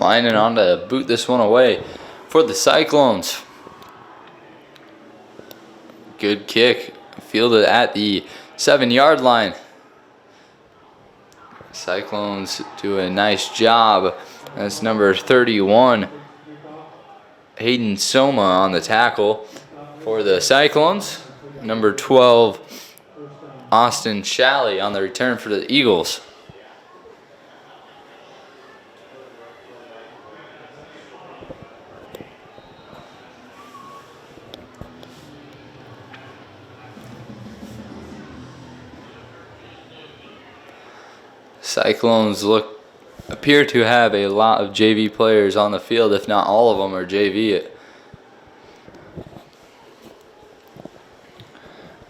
Speaker 1: lining on to boot this one away for the Cyclones. Good kick, fielded at the 7-yard line. Cyclones do a nice job. That's number 31, Hayden Soma, on the tackle for the Cyclones. Number 12, Austin Shalley, on the return for the Eagles. Cyclones appear to have a lot of JV players on the field, if not all of them are JV.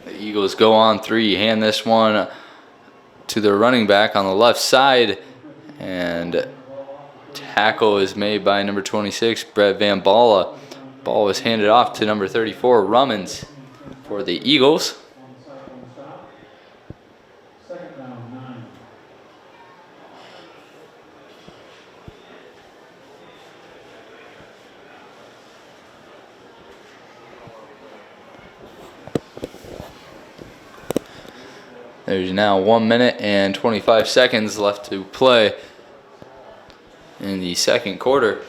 Speaker 1: The Eagles go on 3, hand this one to the running back on the left side, and tackle is made by number 26, Brett Van Balla. Ball was handed off to number 34, Rummins, for the Eagles. There's now 1 minute and 25 seconds left to play in the second quarter.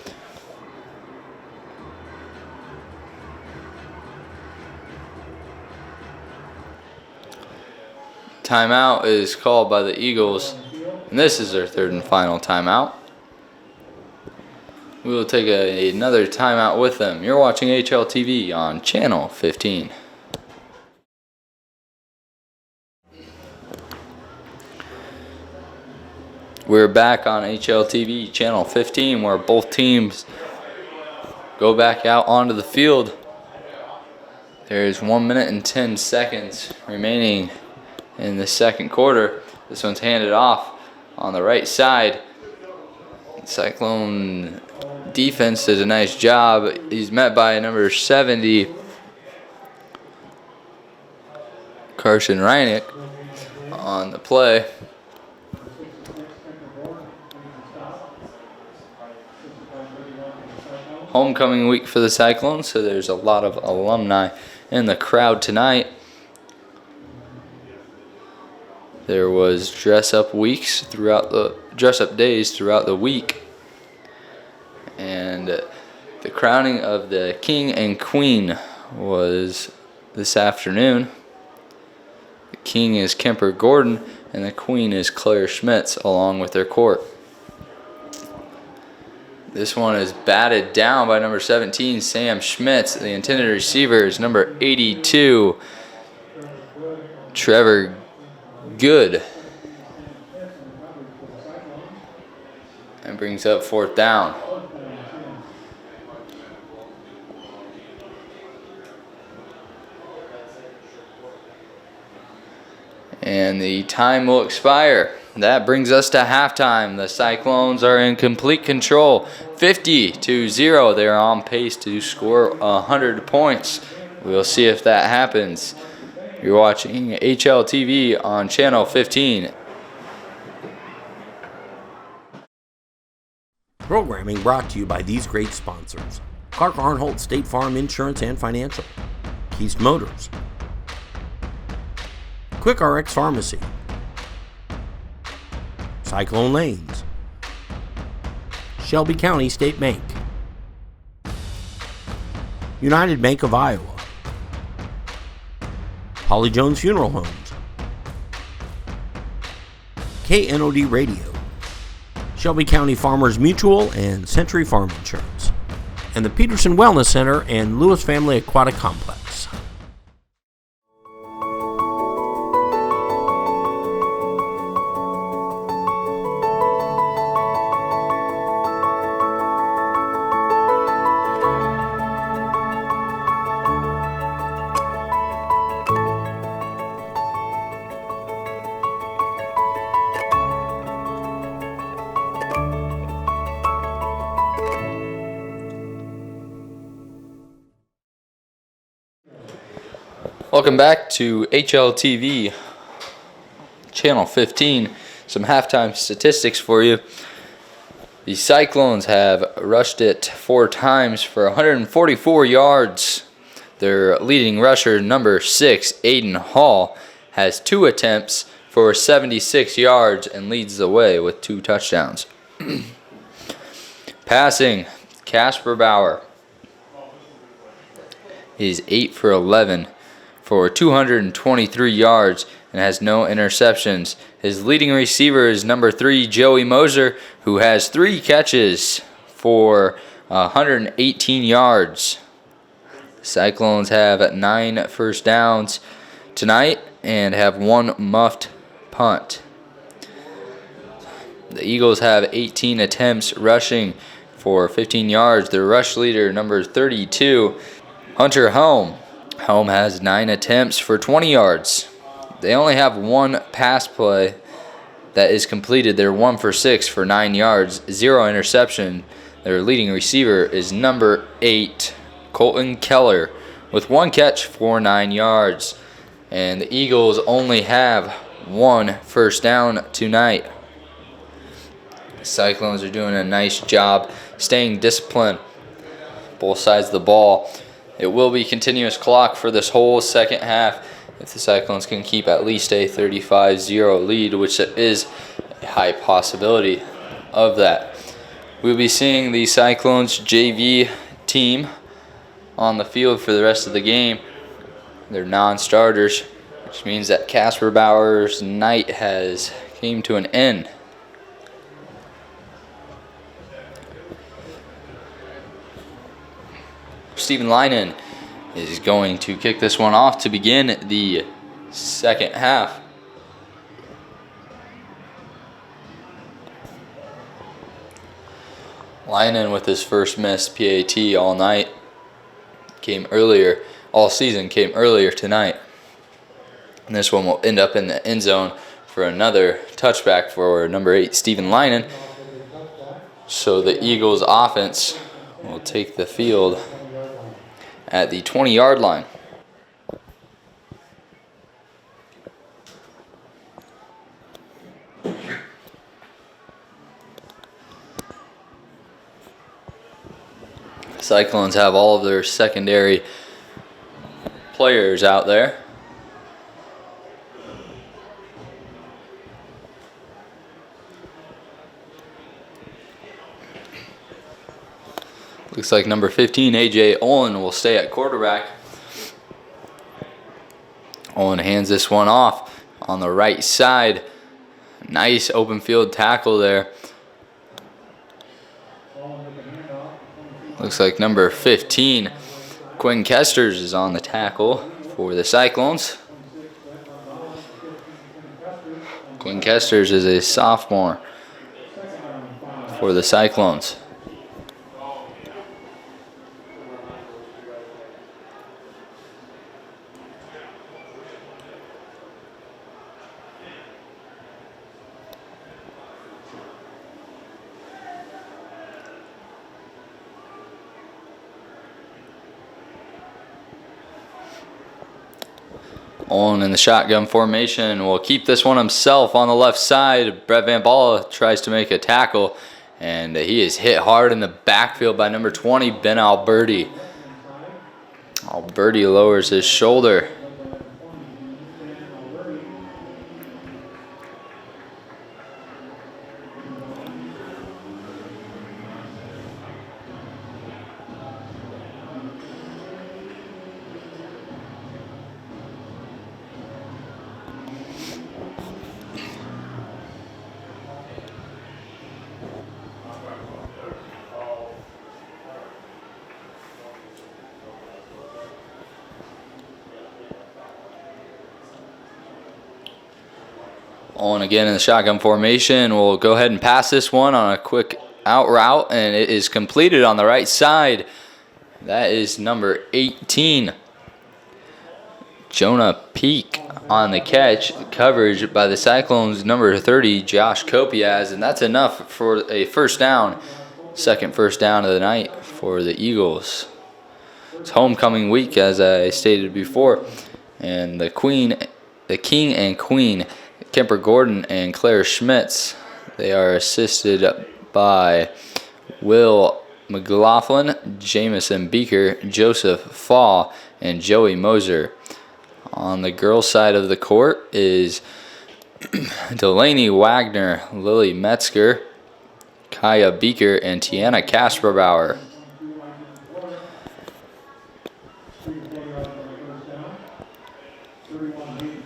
Speaker 1: Timeout is called by the Eagles, and this is their third and final timeout. We will take another timeout with them. You're watching HLTV on Channel 15. We're back on HLTV Channel 15, where both teams go back out onto the field. There's 1 minute and 10 seconds remaining in the second quarter. This one's handed off on the right side. Cyclone defense does a nice job. He's met by number 70, Carson Reinick, on the play. Homecoming week for the Cyclones, so there's a lot of alumni in the crowd tonight. There was dress-up days throughout the week, and the crowning of the King and Queen was this afternoon. The King is Kemper Gordon, and the Queen is Claire Schmitz, along with their court. This one is batted down by number 17, Sam Schmitz. The intended receiver is number 82, Trevor Good. And brings up fourth down. And the time will expire. That brings us to halftime. The Cyclones are in complete control, 50-0. They're on pace to score 100 points. We'll see if that happens. You're watching HLTV on Channel 15.
Speaker 2: Programming brought to you by these great sponsors: Clark Arnholt State Farm Insurance and Financial, Keast Motors, Quick RX Pharmacy, Cyclone Lanes, Shelby County State Bank, United Bank of Iowa, Holly Jones Funeral Homes, KNOD Radio, Shelby County Farmers Mutual and Century Farm Insurance, and the Peterson Wellness Center and Lewis Family Aquatic Complex.
Speaker 1: Welcome back to HLTV Channel 15. Some halftime statistics for you. The Cyclones have rushed it 4 times for 144 yards. Their leading rusher, number 6, Aiden Hall, has 2 attempts for 76 yards and leads the way with 2 touchdowns. Passing, Casper Bauer. He's 8 for 11 for 223 yards and has no interceptions. His leading receiver is number 3, Joey Moser, who has 3 catches for 118 yards. Cyclones have 9 first downs tonight and have 1 muffed punt. The Eagles have 18 attempts rushing for 15 yards. Their rush leader, number 32, Hunter Home. Home has 9 attempts for 20 yards. They only have 1 pass play that is completed. They're 1 for 6 for 9 yards, 0 interception. Their leading receiver is number 8, Colton Keller, with 1 catch for 9 yards. And the Eagles only have 1 first down tonight. The Cyclones are doing a nice job staying disciplined both sides of the ball. It will be continuous clock for this whole second half if the Cyclones can keep at least a 35-0 lead, which is a high possibility of that. We'll be seeing the Cyclones JV team on the field for the rest of the game. They're non-starters, which means that Casper Bauer's night has came to an end. Stephen Linen is going to kick this one off to begin the second half. Linen with his first missed PAT all night. All season came earlier tonight. And this one will end up in the end zone for another touchback for number 8, Stephen Linen. So the Eagles offense will take the field at the 20-yard line. Cyclones have all of their secondary players out there. Looks like number 15, A.J. Olin, will stay at quarterback. Olin hands this one off on the right side. Nice open field tackle there. Looks like number 15, Quinn Kesters, is on the tackle for the Cyclones. Quinn Kesters is a sophomore for the Cyclones. Olin in the shotgun formation will keep this one himself on the left side. Brett Van Balla tries to make a tackle, and he is hit hard in the backfield by number 20, Ben Alberti. Alberti lowers his shoulder. Olin again in the shotgun formation. We'll go ahead and pass this one on a quick out route, and it is completed on the right side. That is number 18, Jonah Peak, on the catch. Coverage by the Cyclones, number 30, Josh Kopiaz, and that's enough for a first down. Second first down of the night for the Eagles. It's homecoming week, as I stated before, and the King and Queen, Kemper Gordon and Claire Schmitz, they are assisted by Will McLaughlin, Jamison Beaker, Joseph Faw, and Joey Moser. On the girls' side of the court is Delaney Wagner, Lily Metzger, Kaya Beaker, and Tiana Kasperbauer.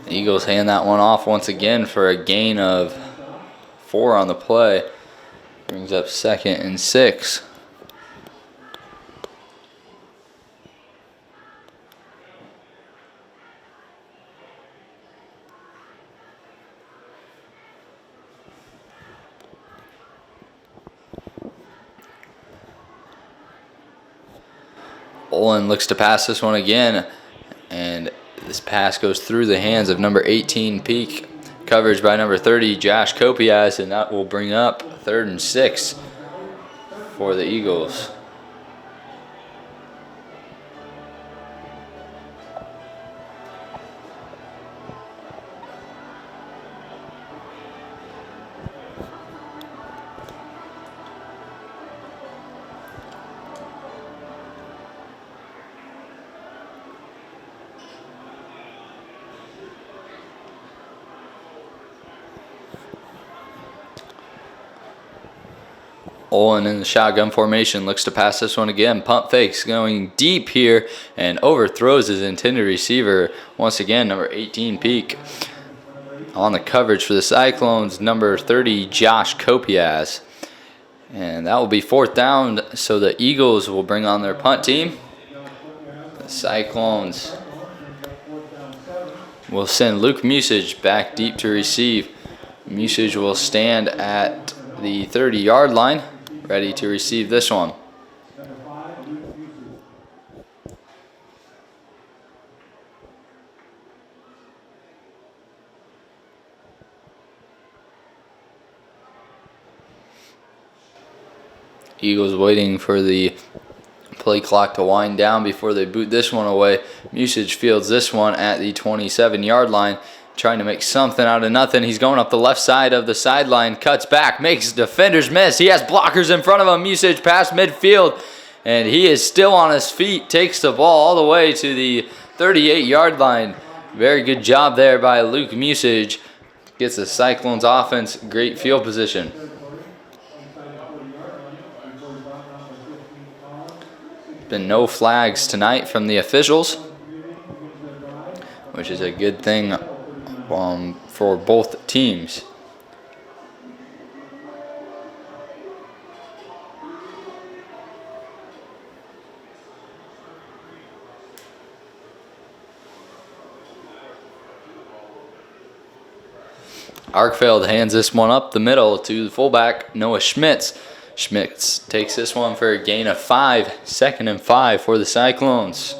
Speaker 1: The Eagles hand that one off once again for a gain of 4 on the play. Brings up 2nd and 6. Olin looks to pass this one again, and this pass goes through the hands of number 18, Peak. Coverage by number 30, Josh Kopias, and that will bring up 3rd and 6 for the Eagles. Olin in the shotgun formation looks to pass this one again. Pump fakes going deep here and overthrows his intended receiver. Once again, number 18, Peak. On the coverage for the Cyclones, number 30, Josh Kopias. And that will be 4th down, so the Eagles will bring on their punt team. The Cyclones will send Luke Musage back deep to receive. Musage will stand at the 30-yard line, ready to receive this one. Eagles waiting for the play clock to wind down before they boot this one away. Musage fields this one at the 27-yard line, trying to make something out of nothing. He's going up the left side of the sideline, cuts back, makes defenders miss. He has blockers in front of him. Musage past midfield, and he is still on his feet. Takes the ball all the way to the 38-yard line. Very good job there by Luke Musage. Gets the Cyclones offense great field position. Been no flags tonight from the officials, which is a good thing for both teams. Arkfeld hands this one up the middle to the fullback, Noah Schmitz. Schmitz takes this one for a gain of 5, 2nd and 5 for the Cyclones.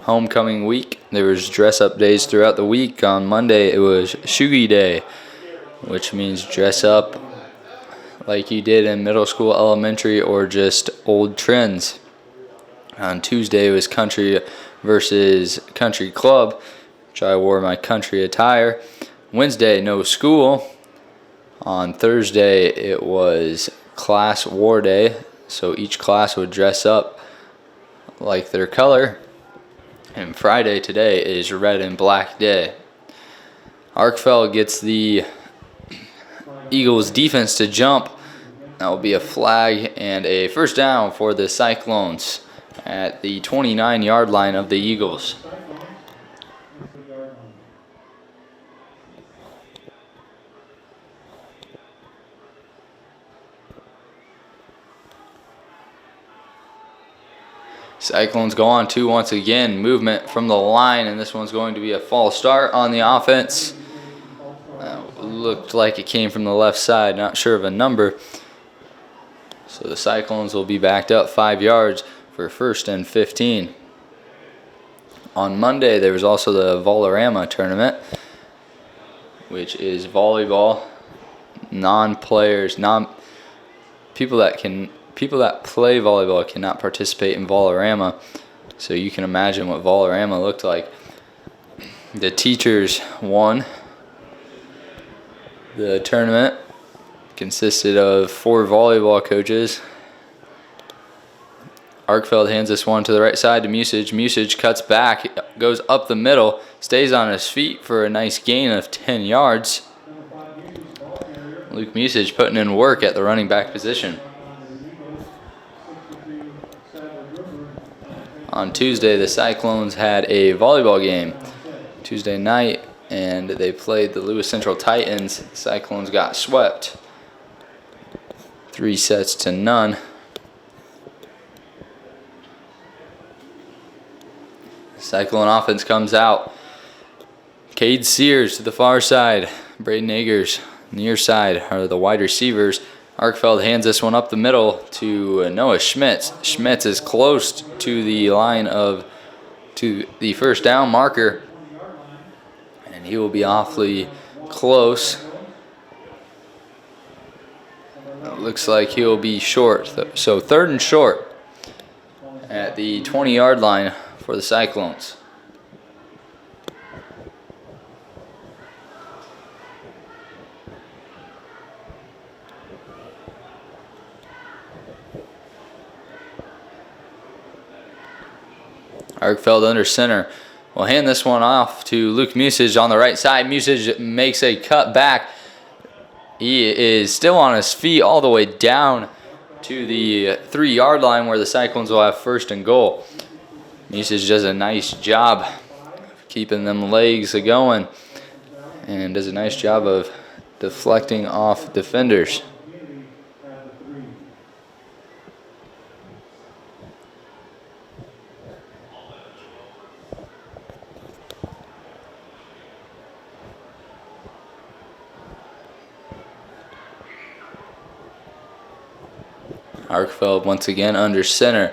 Speaker 1: Homecoming week, there was dress-up days throughout the week. On Monday, it was Shoogie Day, which means dress up like you did in middle school, elementary, or just old trends. On Tuesday, it was country versus country club, which I wore my country attire. Wednesday, no school. On Thursday, it was class war day, so each class would dress up like their color. And Friday today is red and black day. Arkfeld gets the Eagles defense to jump. That will be a flag and a 1st down for the Cyclones at the 29-yard line of the Eagles. Cyclones go on 2 once again. Movement from the line, and this one's going to be a false start on the offense. Looked like it came from the left side, not sure of a number. So the Cyclones will be backed up 5 yards for 1st and 15. On Monday, there was also the Volorama tournament, which is volleyball, non-players, people that play volleyball cannot participate in Volorama, so you can imagine what Volorama looked like. The teachers won the tournament consisted of 4 volleyball coaches. Arkfeld hands this one to the right side to Musage. Musage cuts back, goes up the middle, stays on his feet for a nice gain of 10 yards. Luke Musage putting in work at the running back position. On Tuesday, the Cyclones had a volleyball game Tuesday night, and they played the Lewis Central Titans. The Cyclones got swept 3-0. Cyclone offense comes out. Cade Sears to the far side. Braden Agers near side are the wide receivers. Arkfeld hands this one up the middle to Noah Schmitz. Schmitz is close to the line to the first down marker, and he will be awfully close. It looks like he'll be short. So 3rd and short at the 20-yard line for the Cyclones. Arkfeld under center. We'll hand this one off to Luke Musage on the right side. Musage makes a cut back. He is still on his feet all the way down to the 3-yard line where the Cyclones will have 1st and goal. Musage does a nice job keeping them legs going and does a nice job of deflecting off defenders. Arkfeld once again under center.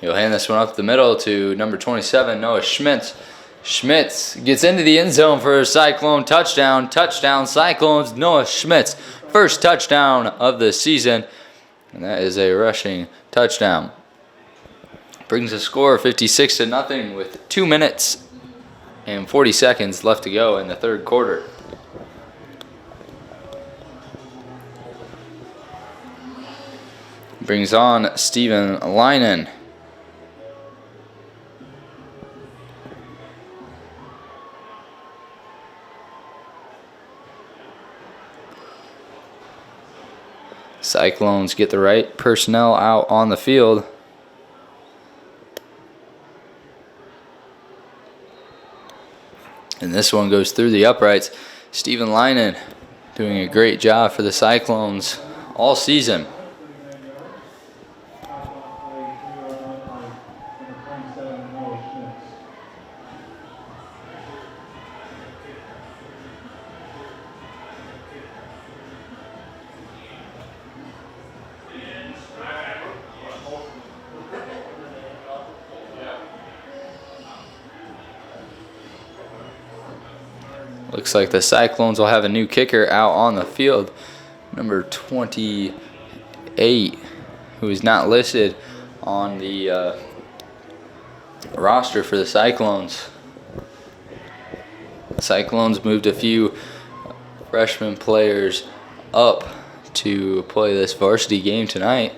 Speaker 1: He'll hand this one up the middle to number 27, Noah Schmitz. Schmitz gets into the end zone for a Cyclone touchdown. Touchdown Cyclones, Noah Schmitz. 1st touchdown of the season, and that is a rushing touchdown. Brings the score 56-0 with 2 minutes and 40 seconds left to go in the 3rd quarter. Brings on Stephen Leinen. Cyclones get the right personnel out on the field. And this one goes through the uprights. Stephen Leinen doing a great job for the Cyclones all season. Looks like the Cyclones will have a new kicker out on the field. Number 28, who is not listed on the roster for the Cyclones. The Cyclones moved a few freshman players up to play this varsity game tonight,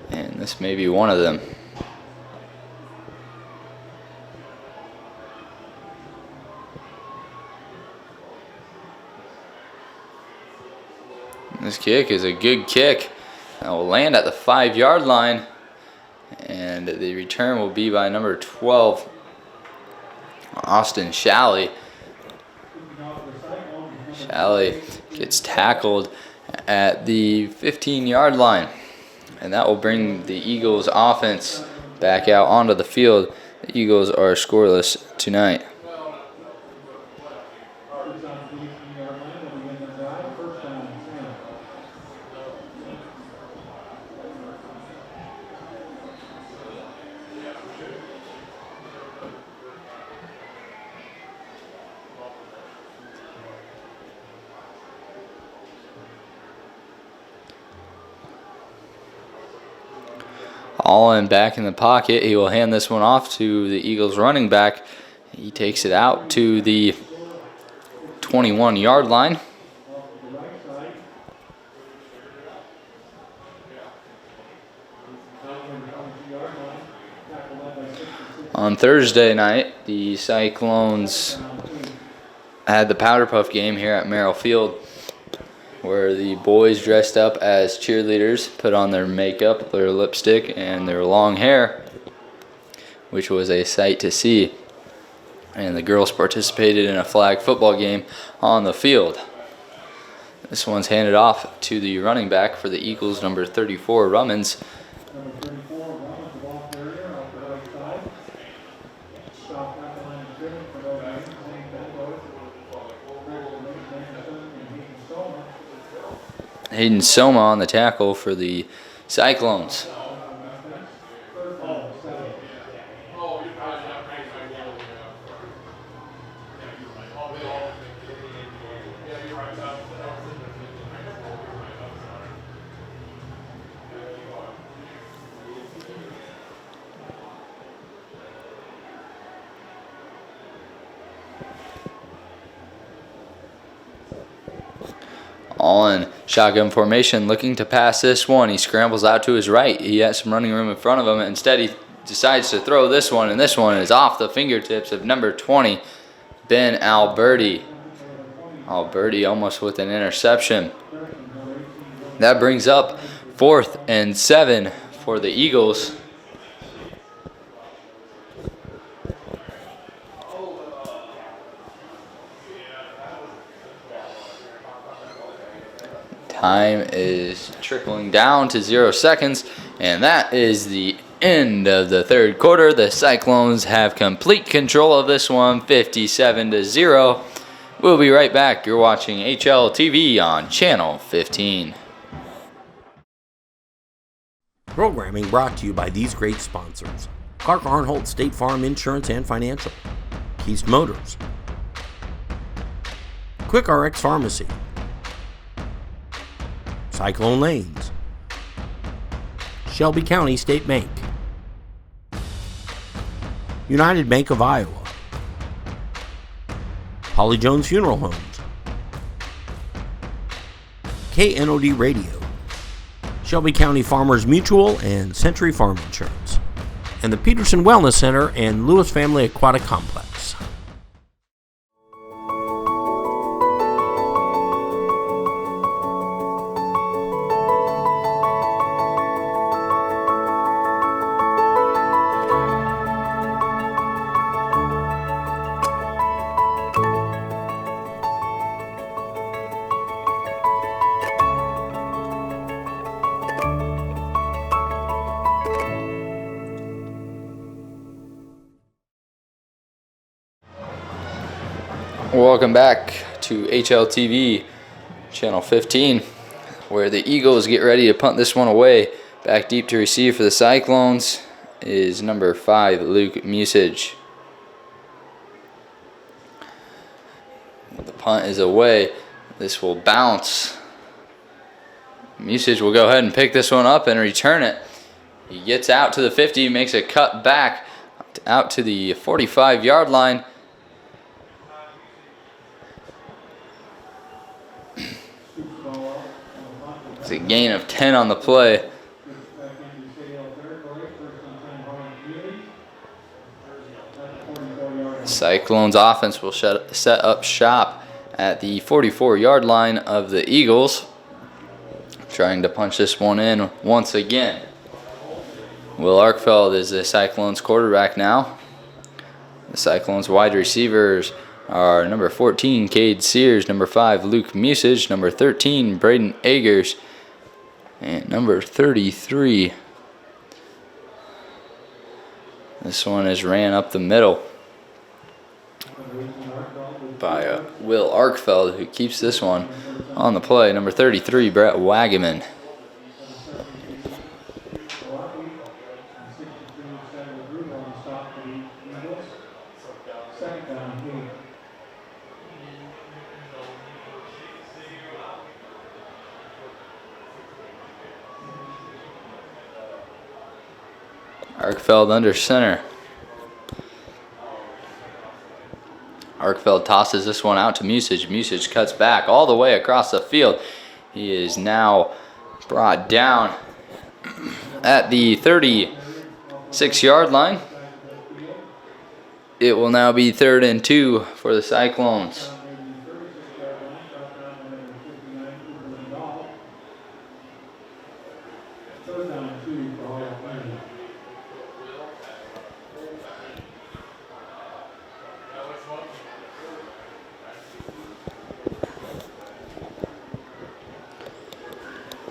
Speaker 1: and this may be one of them. This kick is a good kick. That will land at the 5-yard line, and the return will be by number 12, Austin Shalley. Shalley gets tackled at the 15-yard line, and that will bring the Eagles offense back out onto the field. The Eagles are scoreless tonight. Harlan back in the pocket. He will hand this one off to the Eagles running back. He takes it out to the 21-yard line. On Thursday night, the Cyclones had the Powder Puff game here at Merrill Field, where the boys dressed up as cheerleaders, put on their makeup, their lipstick, and their long hair, which was a sight to see. And the girls participated in a flag football game on the field. This one's handed off to the running back for the Eagles, number 34, Rummins.
Speaker 3: Number 34, Harlan, the ball carrier off the right side. Stop at the line of scrimmage for no gain. Same tempo.
Speaker 1: Hayden Soma on the tackle for the Cyclones. All in shotgun formation, looking to pass this one. He scrambles out to his right. He has some running room in front of him. Instead, he decides to throw this one, and this one is off the fingertips of number 20, Ben Alberti. Alberti almost with an interception. That brings up 4th and 7 for the Eagles. Time is trickling down to 0 seconds, and that is the end of the third quarter. The Cyclones have complete control of this one, 57-0. We'll be right back. You're watching HLTV on Channel 15.
Speaker 2: Programming brought to you by these great sponsors: Clark Arnholt State Farm Insurance and Financial, Keast Motors, Quick RX Pharmacy, Cyclone Lanes, Shelby County State Bank, United Bank of Iowa, Holly Jones Funeral Homes, KNOD Radio, Shelby County Farmers Mutual and Century Farm Insurance, and the Peterson Wellness Center and Lewis Family Aquatic Complex.
Speaker 1: Welcome back to HLTV Channel 15, where the Eagles get ready to punt this one away. Back deep to receive for the Cyclones is number 5, Luke Musage. The punt is away. This will bounce. Musage will go ahead and pick this one up and return it. He gets out to the 50, makes a cut back out to the 45-yard line. It's a gain of 10 on the play. Cyclones offense will set up shop at the 44-yard line of the Eagles, trying to punch this one in once again. Will Arkfeld is the Cyclones quarterback now. The Cyclones wide receivers are number 14, Cade Sears, number 5, Luke Musage, number 13, Braden Agers, and number 33. This one is ran up the middle by Will Arkfeld, who keeps this one on the play. Number 33, Brett Wagaman. Arkfeld under center. Arkfeld tosses this one out to Musage. Musage cuts back all the way across the field. He is now brought down at the 36-yard line. It will now be 3rd and 2 for the Cyclones.
Speaker 3: Third down 2 for Harlan.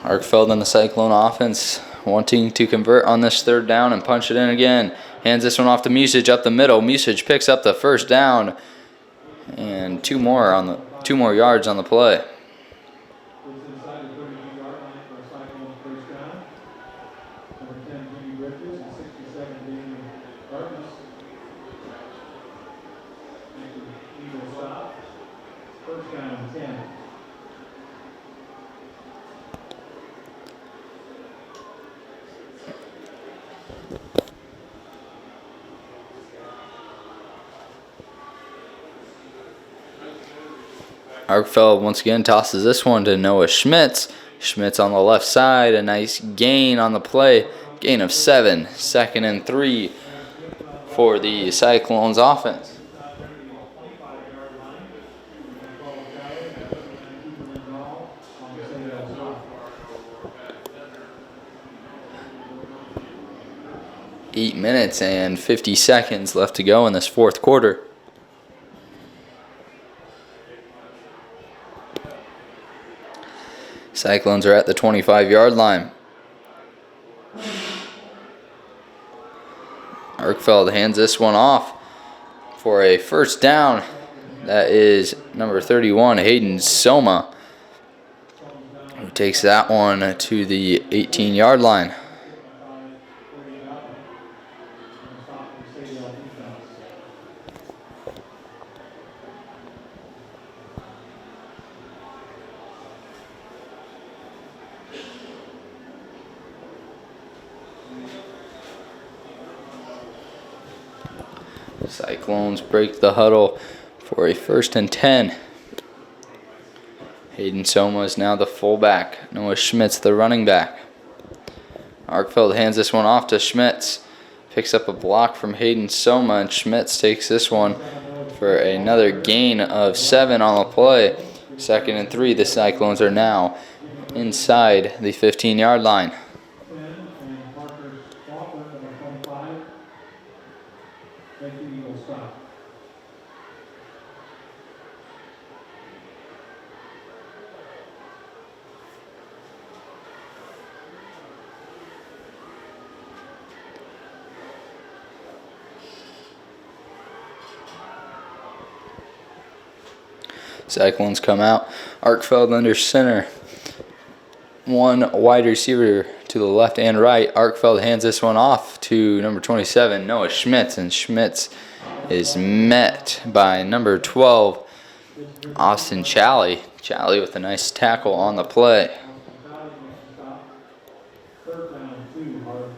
Speaker 1: Arkfeld and the Cyclone offense wanting to convert on this 3rd down and punch it in again. Hands this one off to Musage up the middle. Musage picks up the 1st down and 2 more yards on the play.
Speaker 3: First down 10.
Speaker 1: Arkfeld once again tosses this one to Noah Schmitz. Schmitz on the left side, a nice gain on the play. Gain of 7, 2nd and 3 for the Cyclones offense. Eight minutes and 50 seconds left to go in this 4th quarter. Cyclones are at the 25-yard line. Arkfeld hands this one off for a 1st down. That is number 31, Hayden Soma, who takes that one to the 18-yard line. Cyclones break the huddle for a 1st and 10. Hayden Soma is now the fullback. Noah Schmitz the running back. Arkfeld hands this one off to Schmitz. Picks up a block from Hayden Soma, and Schmitz takes this one for another gain of 7 on the play. 2nd and 3. The Cyclones are now inside the 15-yard line. Cyclones come out. Arkfeld under center. One wide receiver to the left and right. Arkfeld hands this one off to number 27, Noah Schmitz, and Schmitz is met by number 12, Austin Challey. Challey with a nice tackle on the play.
Speaker 3: Third down 2, Harlan.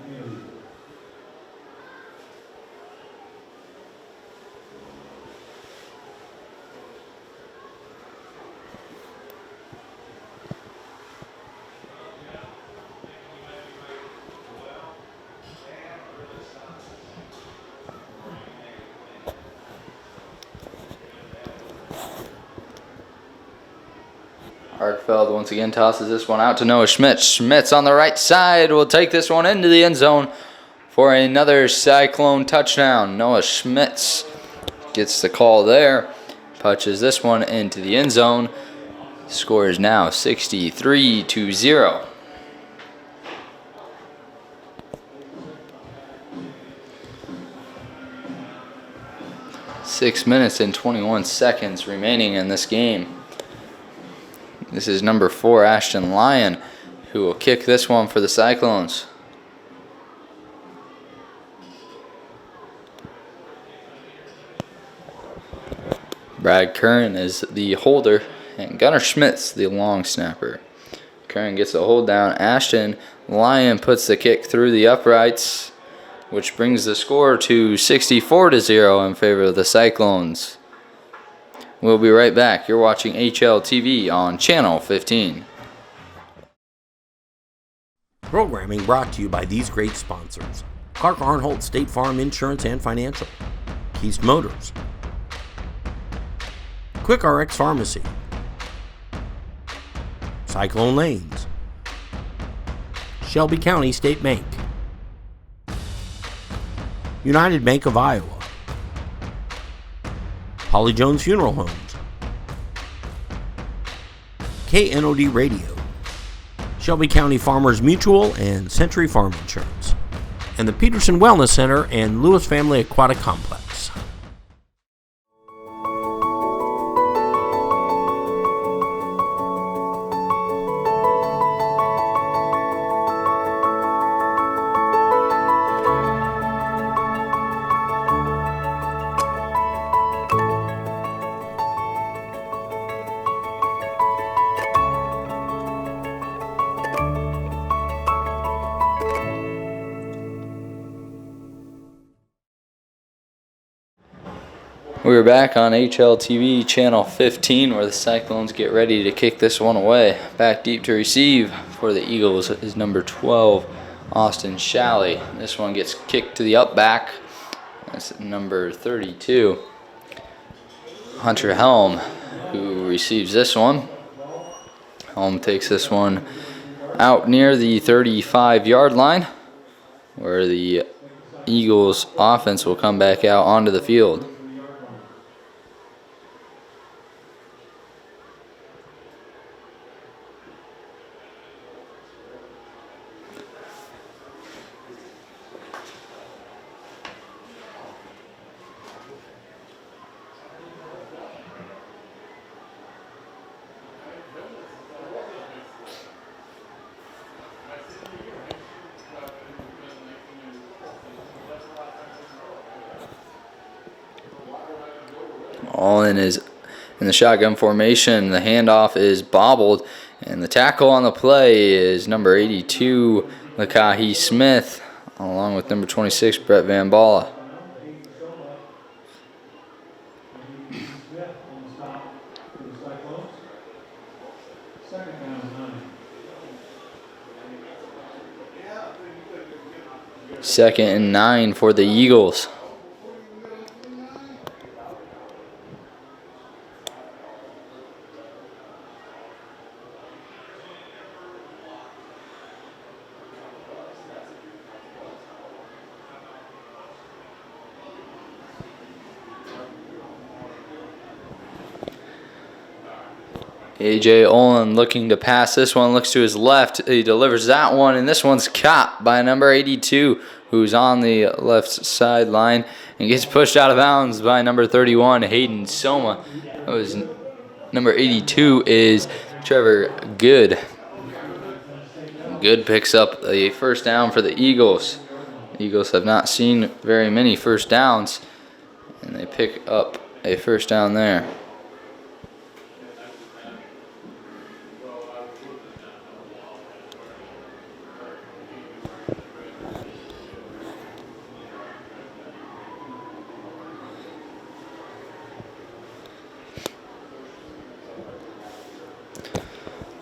Speaker 1: 'Arkfeld once again tosses this one out to Noah Schmitz. Schmitz on the right side will take this one into the end zone for another Cyclone touchdown. Noah Schmitz gets the call there. Punches this one into the end zone. Score is now 63-0. Six minutes and 21 seconds remaining in this game. This is number 4, Ashton Lyon, who will kick this one for the Cyclones. Brad Curran is the holder, and Gunnar Schmitz the long snapper. Curran gets the hold down. Ashton Lyon puts the kick through the uprights, which brings the score to 64-0 in favor of the Cyclones. We'll be right back. You're watching HLTV on Channel 15.
Speaker 2: Programming brought to you by these great sponsors: Clark Arnholt State Farm Insurance and Financial, Northeast Motors, Quick RX Pharmacy, Cyclone Lanes, Shelby County State Bank, United Bank of Iowa, Holly Jones Funeral Homes, KNOD Radio, Shelby County Farmers Mutual and Century Farm Insurance, and the Peterson Wellness Center and Lewis Family Aquatic Complex.
Speaker 1: We're back on HLTV channel 15 where the Cyclones get ready to kick this one away. Back deep to receive for the Eagles is number 12, Austin Shalley. This one gets kicked to the up back. That's number 32, Hunter Helm, who receives this one. Helm takes this one out near the 35-yard line where the Eagles offense will come back out onto the field. Harlan is in the shotgun formation. The handoff is bobbled, and the tackle on the play is number 82, Lakahi Smith, along with number 26, Brett Van Balla. Second and 9 for the Eagles. A.J. Olin looking to pass this one, looks to his left. He delivers that one, and this one's caught by number 82, who's on the left sideline, and gets pushed out of bounds by number 31, Hayden Soma. That was number 82 is Trevor Good. Good picks up a first down for the Eagles. The Eagles have not seen very many first downs, and they pick up a first down there.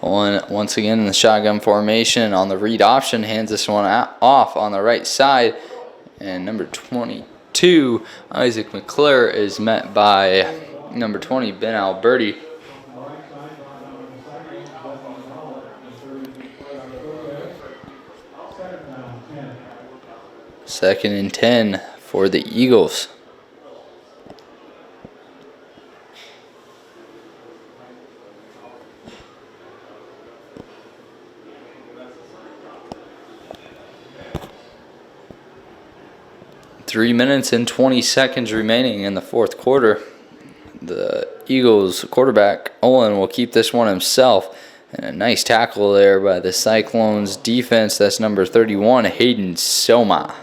Speaker 1: Olin once again in the shotgun formation on the read option, hands this one off on the right side, and number 22 Isaac McClure is met by number 20 Ben Alberti. Second and 10 for the Eagles. Three minutes and 20 seconds remaining in the fourth quarter. The Eagles quarterback, Olin, will keep this one himself. And a nice tackle there by the Cyclones defense. That's number 31, Hayden Soma.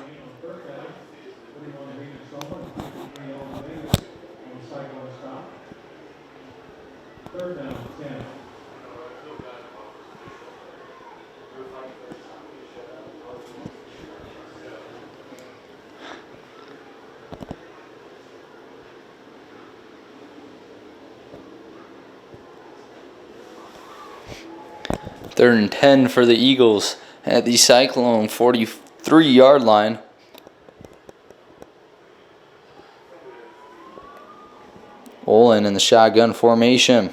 Speaker 1: Third and 10 for the Eagles at the Cyclone 43-yard line. Olin in the shotgun formation.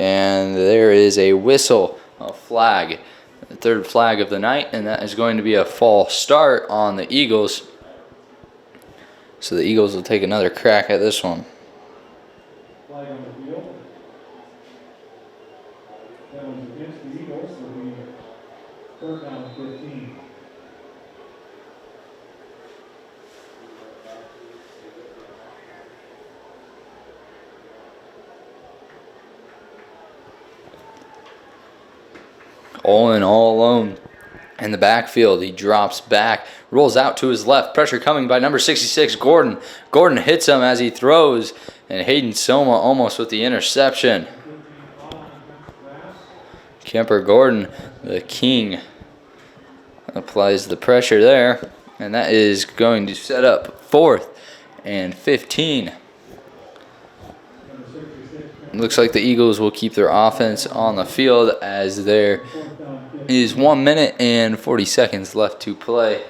Speaker 1: And there is a whistle, a flag, the third flag of the night, and that is going to be a false start on the Eagles. So the Eagles will take another crack at this one.
Speaker 3: Flag on the field. That one's against the Eagles. It'll be third down 15.
Speaker 1: Olin all alone in the backfield. He drops back, rolls out to his left. Pressure coming by number 66, Gordon. Gordon hits him as he throws, and Hayden Soma almost with the interception. Kemper Gordon, the king, applies the pressure there, and that is going to set up 4th and 15. Looks like the Eagles will keep their offense on the field as there is 1 minute and 40 seconds left to play.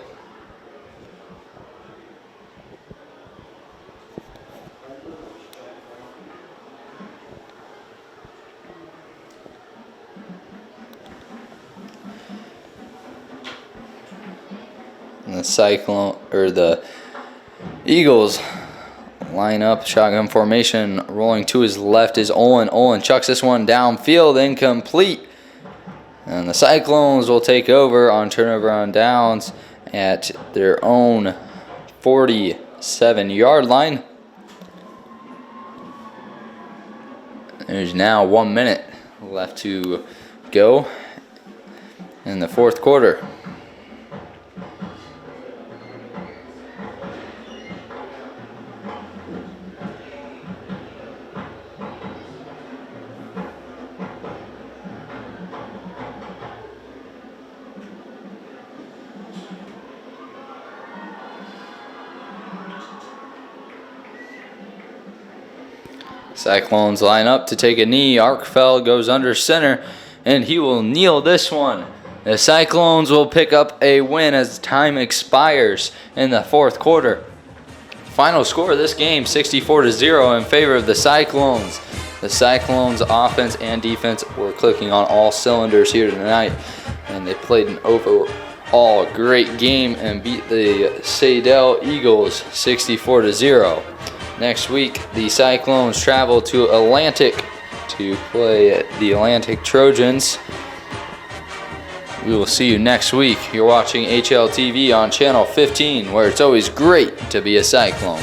Speaker 1: And the Cyclone, or the Eagles, line up, shotgun formation. Rolling to his left is Olin. Olin chucks this one downfield, incomplete. And the Cyclones will take over on turnover on downs at their own 47-yard line. There's now 1 minute left to go in the fourth quarter. Cyclones line up to take a knee. Arkfeld goes under center, and he will kneel this one. The Cyclones will pick up a win as time expires in the fourth quarter. Final score of this game, 64-0 in favor of the Cyclones. The Cyclones' offense and defense were clicking on all cylinders here tonight, and they played an overall great game and beat the Saydel Eagles 64-0. Next week, the Cyclones travel to Atlantic to play the Atlantic Trojans. We will see you next week. You're watching HLTV on Channel 15, where it's always great to be a Cyclone.